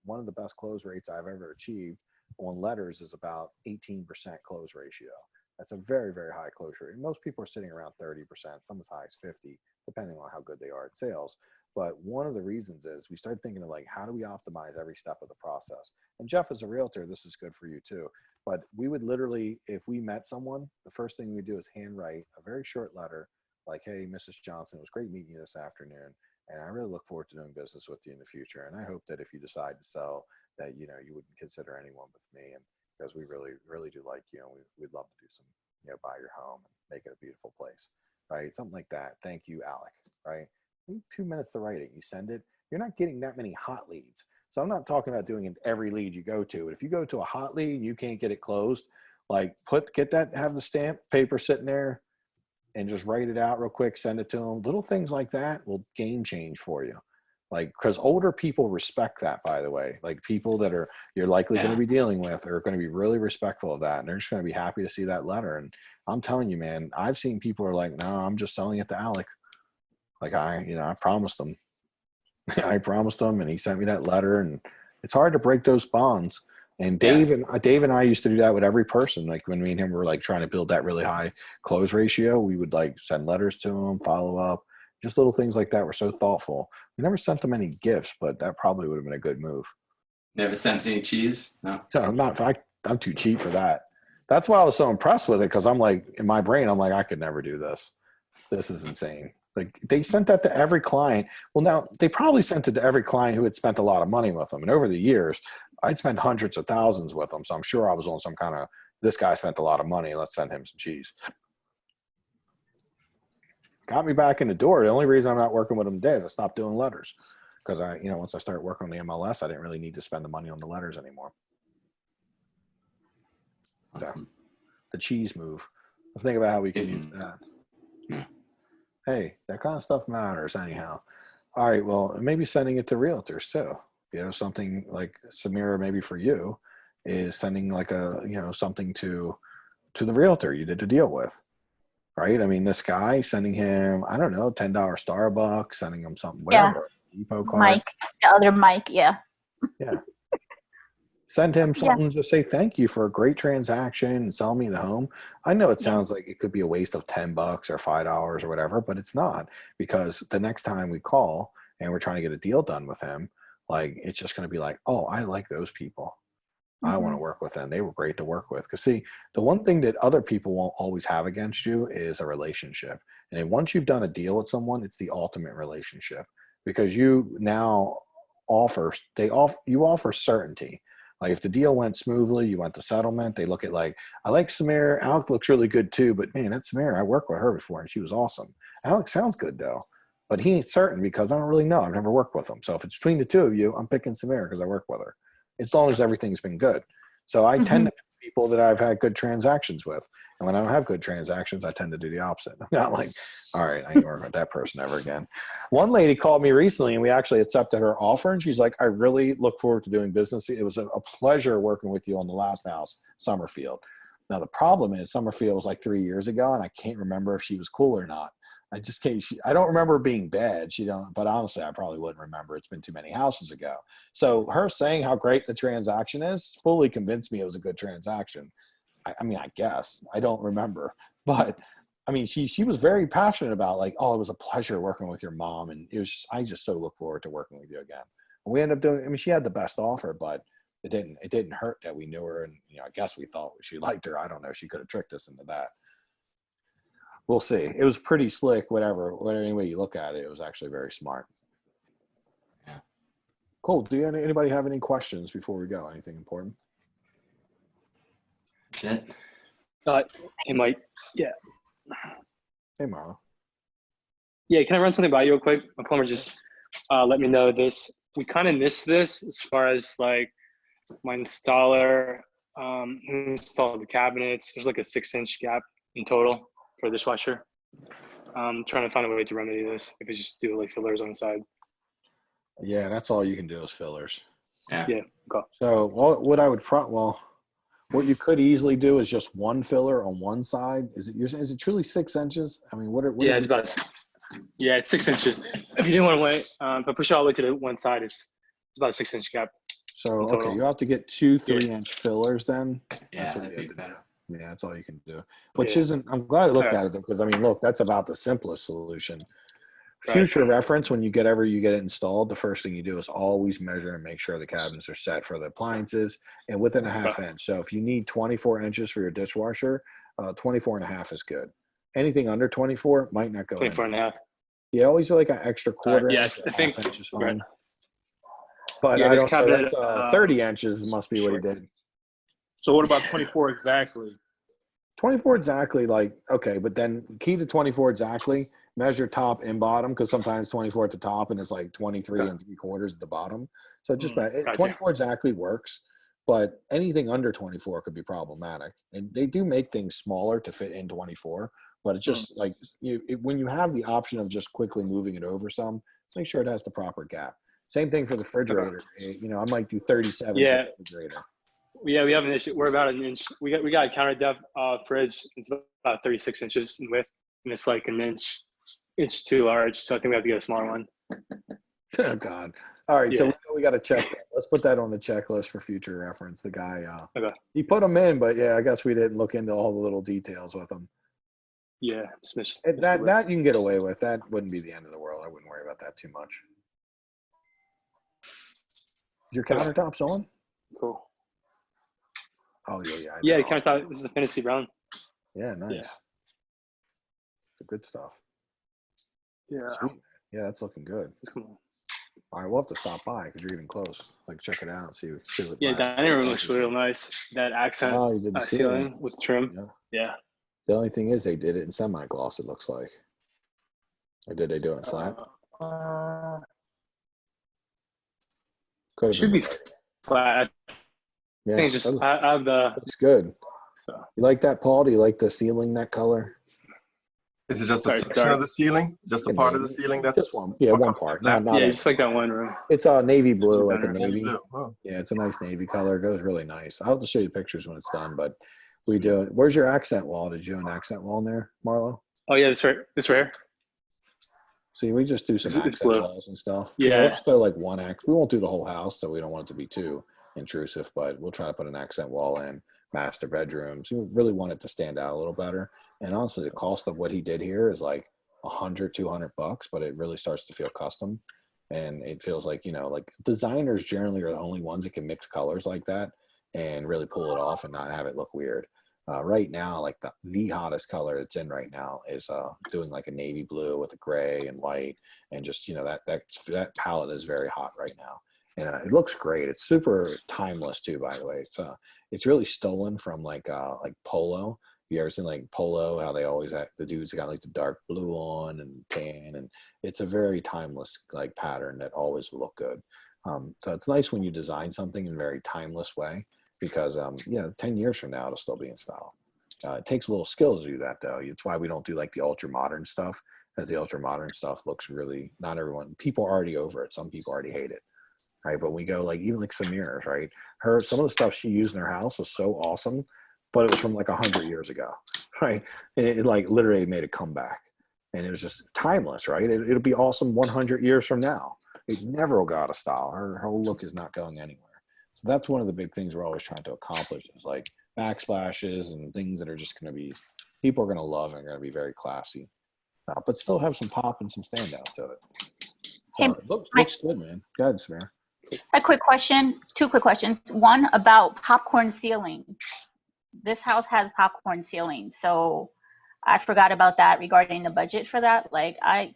one of the best close rates I've ever achieved on letters is about 18% close ratio. That's a very, very high close rate. And most people are sitting around 30%, some as high as 50, depending on how good they are at sales. But one of the reasons is we started thinking of like, how do we optimize every step of the process? And Jeff, as a realtor, this is good for you too. But we would literally, if we met someone, the first thing we do is handwrite a very short letter like, hey, Mrs. Johnson, it was great meeting you this afternoon. And I really look forward to doing business with you in the future. And I hope that if you decide to sell that, you wouldn't consider anyone with me. And because we really, really do like you, and we'd love to do some, buy your home and make it a beautiful place, right? Something like that. Thank you, Alec, right? 2 minutes to write it. You send it. You're not getting that many hot leads. So I'm not talking about doing it every lead you go to. But if you go to a hot lead and you can't get it closed, like have the stamp paper sitting there and just write it out real quick, send it to them. Little things like that will game change for you. Like, because older people respect that, by the way. Like, people that you're likely going to be dealing with are going to be really respectful of that. And they're just going to be happy to see that letter. And I'm telling you, man, I've seen people are like, no, I'm just selling it to Alec. Like, I promised him. I promised him, and he sent me that letter. And it's hard to break those bonds. And Dave and I used to do that with every person. Like, when me and him were like trying to build that really high close ratio, we would like send letters to him, follow up, just little things like that. Were so thoughtful. We never sent them any gifts, but that probably would have been a good move. Never sent any cheese? No. So I'm too cheap for that. That's why I was so impressed with it, because I'm like, in my brain, I'm like, I could never do this. This is insane. Like, they sent that to every client. Well, now they probably sent it to every client who had spent a lot of money with them. And over the years, I'd spent hundreds of thousands with them. So I'm sure I was on some kind of, this guy spent a lot of money, let's send him some cheese. Got me back in the door. The only reason I'm not working with them today is I stopped doing letters. Because once I started working on the MLS, I didn't really need to spend the money on the letters anymore. Awesome. So, the cheese move. Let's think about how we can use that. Yeah. Hey, that kind of stuff matters anyhow. All right, well, maybe sending it to realtors too. Something like Samira, maybe for you, is sending like something to the realtor you did the deal with, right? I mean, this guy, sending him, I don't know, $10 Starbucks, sending him something, whatever. Depot card. Mike, the other Mike, yeah. Send him something, just say thank you for a great transaction and sell me the home. I know it sounds like it could be a waste of $10 or $5 or whatever, but it's not, because the next time we call and we're trying to get a deal done with him, like, it's just going to be like, oh, I like those people. I want to work with them. They were great to work with. Because see, the one thing that other people won't always have against you is a relationship. And then once you've done a deal with someone, it's the ultimate relationship, because you now offer certainty. Like, if the deal went smoothly, you went to settlement, they look at like, I like Samir. Alec looks really good too, but man, that's Samir. I worked with her before and she was awesome. Alec sounds good though, but he ain't certain because I don't really know. I've never worked with him. So if it's between the two of you, I'm picking Samir because I work with her, as long as everything's been good. So I tend to pick people that I've had good transactions with. And when I don't have good transactions, I tend to do the opposite. I'm not like, all right, I ain't working with that person ever again. One lady called me recently and we actually accepted her offer. And she's like, I really look forward to doing business. It was a pleasure working with you on the last house, Summerfield. Now, the problem is Summerfield was like 3 years ago, and I can't remember if she was cool or not. I just can't. I don't remember being bad. But honestly, I probably wouldn't remember. It's been too many houses ago. So her saying how great the transaction is fully convinced me it was a good transaction. I mean, I guess I don't remember, but I mean, she was very passionate about like, oh, it was a pleasure working with your mom, and I just so look forward to working with you again. And we ended up doing. I mean, she had the best offer, but it didn't hurt that we knew her, and I guess we thought she liked her. I don't know. She could have tricked us into that. We'll see. It was pretty slick, whatever any way you look at it, it was actually very smart. Yeah. Cool. Do anybody have any questions before we go? Anything important? That's it. Hey, Mike. Yeah. Hey, Marlo. Yeah, can I run something by you real quick? My plumber just let me know this. We kind of missed this as far as like my installer installed the cabinets. There's like a 6-inch gap in total for the dishwasher. I'm trying to find a way to remedy this. If it's just do like fillers on the side. Yeah, that's all you can do is fillers. Yeah. Cool. So what you could easily do is just one filler on one side. Is it truly 6 inches? I mean, what yeah, is it's it's 6 inches. If you didn't want to wait, if I push it all the way to the one side, it's about a 6-inch gap. So okay, you have to get 2 3-inch fillers then. Yeah, that'd be better. Yeah, that's all you can do. Which isn't. I'm glad I looked at it because I mean, look, that's about the simplest solution. Future reference: when you get it installed, the first thing you do is always measure and make sure the cabinets are set for the appliances and within a half inch. So if you need 24 inches for your dishwasher, 24 and a half is good. Anything under 24 might not go 24 in. and a half. Yeah, always like an extra quarter inch. I think half inch is fine. But I don't know. That's 30 inches must be what he did. So what about 24 exactly? 24 exactly, like, okay, but then key to 24 exactly measure top and bottom, because sometimes 24 at the top and it's like 23 and 3/4 at the bottom. So just Gotcha. 24 exactly works, but anything under 24 could be problematic. And they do make things smaller to fit in 24, but it's just like when you have the option of just quickly moving it over some, make sure it has the proper gap. Same thing for the refrigerator. You know, I might do 37 for the refrigerator. Yeah, we have an issue. We're about an inch. We got a counter depth fridge. It's about 36 inches in width, and it's like an inch too large. So I think we have to get a smaller one. Oh God! All right, so we got to check that. Let's put that on the checklist for future reference. The guy, he put them in, but I guess we didn't look into all the little details with them. Yeah, that you can get away with. That wouldn't be the end of the world. I wouldn't worry about that too much. Is your countertops on? Cool. Oh yeah. Yeah, the countertop. This is a fantasy brown. Yeah, nice. Yeah. The good stuff. Yeah. Sweet. Yeah, that's looking good. Cool. All right, we'll have to stop by because you're even close. Like, check it out and see what. Yeah, dining room looks real nice. That accent ceiling with trim. Yeah. The only thing is, they did it in semi-gloss. It looks like. Or did they do it in flat? Should be flat. Yeah, I think just I have the. Looks good. So. You like that, Paul? Do you like the ceiling, that color? Is it just a section of the ceiling? Just a part of the ceiling? That's just one. Yeah, one part. Not just like that one room. It's a navy blue, like a navy. Oh. Yeah, it's a nice navy color. It goes really nice. I'll have to show you pictures when it's done, but we do it. Where's your accent wall? Did you do an accent wall in there, Marlo? Oh yeah, this right here. See, we just do some accent walls and stuff. Yeah. We'll just throw like one accent. We won't do the whole house, so we don't want it to be too intrusive, but we'll try to put an accent wall in. Master bedrooms. You really want it to stand out a little better. And honestly, the cost of what he did here is like $100-$200, but it really starts to feel custom. And it feels like, like designers generally are the only ones that can mix colors like that and really pull it off and not have it look weird. Right now, like the hottest color it's in right now is doing like a navy blue with a gray and white, and just that palette is very hot right now. And it looks great. It's super timeless too, by the way. It's really stolen from like polo. You ever seen like polo? How they always have the dudes got like the dark blue on and tan, and it's a very timeless like pattern that always will look good. So it's nice when you design something in a very timeless way, because 10 years from now it'll still be in style. It takes a little skill to do that though. It's why we don't do like the ultra modern stuff, as the ultra modern stuff looks really, not everyone, people are already over it. Some people already hate it. Right, but we go like even like Samira's, right? Some of the stuff she used in her house was so awesome, but it was from like 100 years ago, right? And it like literally made a comeback, and it was just timeless, right? It'll be awesome 100 years from now. It never will go out of style. Her whole look is not going anywhere. So that's one of the big things we're always trying to accomplish, is like backsplashes and things that are just going to be, people are going to love and are going to be very classy, but still have some pop and some standout to it. So it looks good, man. Go ahead, Samira. A quick question, 2 quick questions. One about popcorn ceilings. This house has popcorn ceilings, so I forgot about that regarding the budget for that. Like I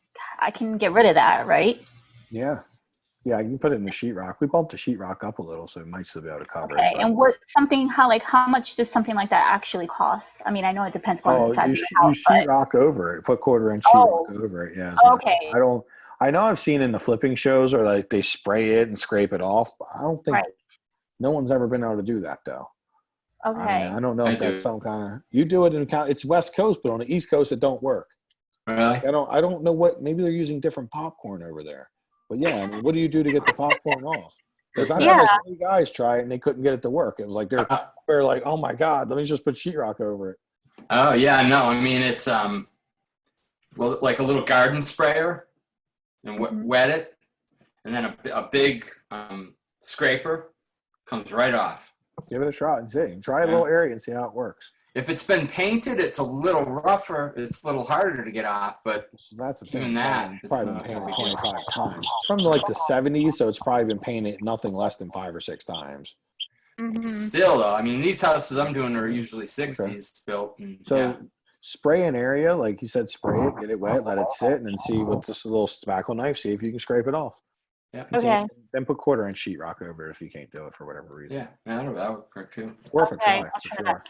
can get rid of that, right? Yeah, I can put it in the sheetrock. We bumped the sheetrock up a little, so it might still be able to cover it. Okay, and how much does something like that actually cost? I mean, I know it depends on the size of the house. You sheetrock over it, put 1/4 inch sheetrock over it. Yeah. Okay. I know I've seen in the flipping shows, or like they spray it and scrape it off, but I don't think no one's ever been able to do that though. Okay. I don't know if that's some kind of, you do it it's West Coast, but on the East Coast it don't work. Really? I don't know maybe they're using different popcorn over there. But yeah, I mean, what do you do to get the popcorn off? Because I had like 3 guys try it and they couldn't get it to work. It was like they're like, oh my God, let me just put sheetrock over it. Oh yeah, no, I mean it's like a little garden sprayer, and wet it, and then a big scraper comes right off. Give it a shot and see. Try a little area and see how it works. If it's been painted, it's a little rougher. It's a little harder to get off, but that's the thing. Even that, it's probably been painted 25 times. It's from like the 70s, so it's probably been painted nothing less than 5 or 6 times. Mm-hmm. Still, though, I mean, these houses I'm doing are usually 60s built. Spray an area, like you said, spray it, get it wet, let it sit, and then see with this little spackle knife, see if you can scrape it off. Yeah. Okay. Then put 1/4 inch sheetrock over it if you can't do it for whatever reason. Yeah, that would work too. Worth a try, for sure.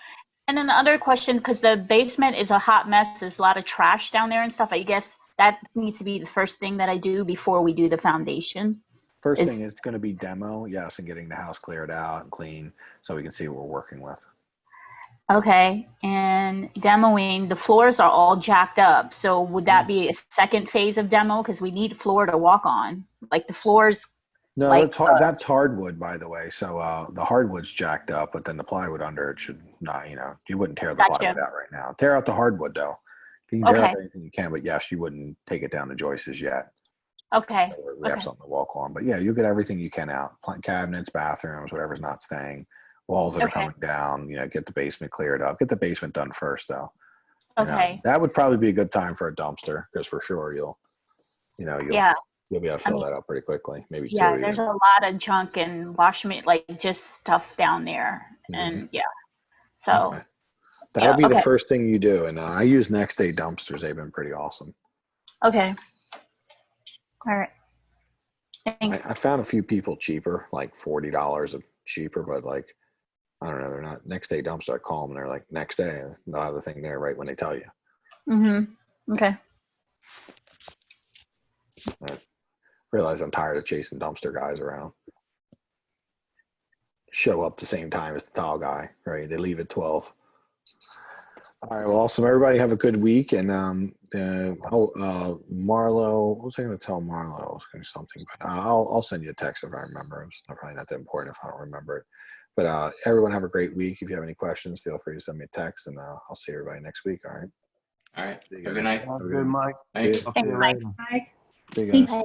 And then the other question, because the basement is a hot mess, there's a lot of trash down there and stuff. I guess that needs to be the first thing that I do before we do the foundation. First thing is going to be demo, yes, and getting the house cleared out and clean so we can see what we're working with. Okay, and demoing, the floors are all jacked up. So would that be a second phase of demo? Because we need floor to walk on. Like the floors. No, like, that's hardwood, by the way. So the hardwood's jacked up, but then the plywood under it should not, you wouldn't tear the plywood out right now. Tear out the hardwood, though. You can tear out anything you can, but yes, you wouldn't take it down to joists yet. Okay. So we have something to walk on. But yeah, you'll get everything you can out. Cabinets, bathrooms, whatever's not staying. Walls that are coming down, get the basement cleared up. Get the basement done first, though. Okay. That would probably be a good time for a dumpster, because for sure you'll be able to fill that up pretty quickly. Maybe two. Yeah, there's a lot of junk and like just stuff down there. And so. Okay. That'll be the first thing you do. And I use next day dumpsters. They've been pretty awesome. Okay. All right. I found a few people cheaper, like $40 cheaper, but like, I don't know, they're not next day dumpster. I call them and they're like next day. They'll have the thing there right when they tell you. Okay. I realize I'm tired of chasing dumpster guys around. Show up the same time as the tall guy, right? They leave at 12. All right, well, awesome. Everybody have a good week. And Marlo, what was I going to tell Marlo? I was going to do something, but I'll send you a text if I remember. It's probably not that important if I don't remember it. But everyone have a great week. If you have any questions, feel free to send me a text, and I'll see everybody next week. All right. All right. Have a good night. Good, Mike. Thanks. Thanks, Mike. See you guys.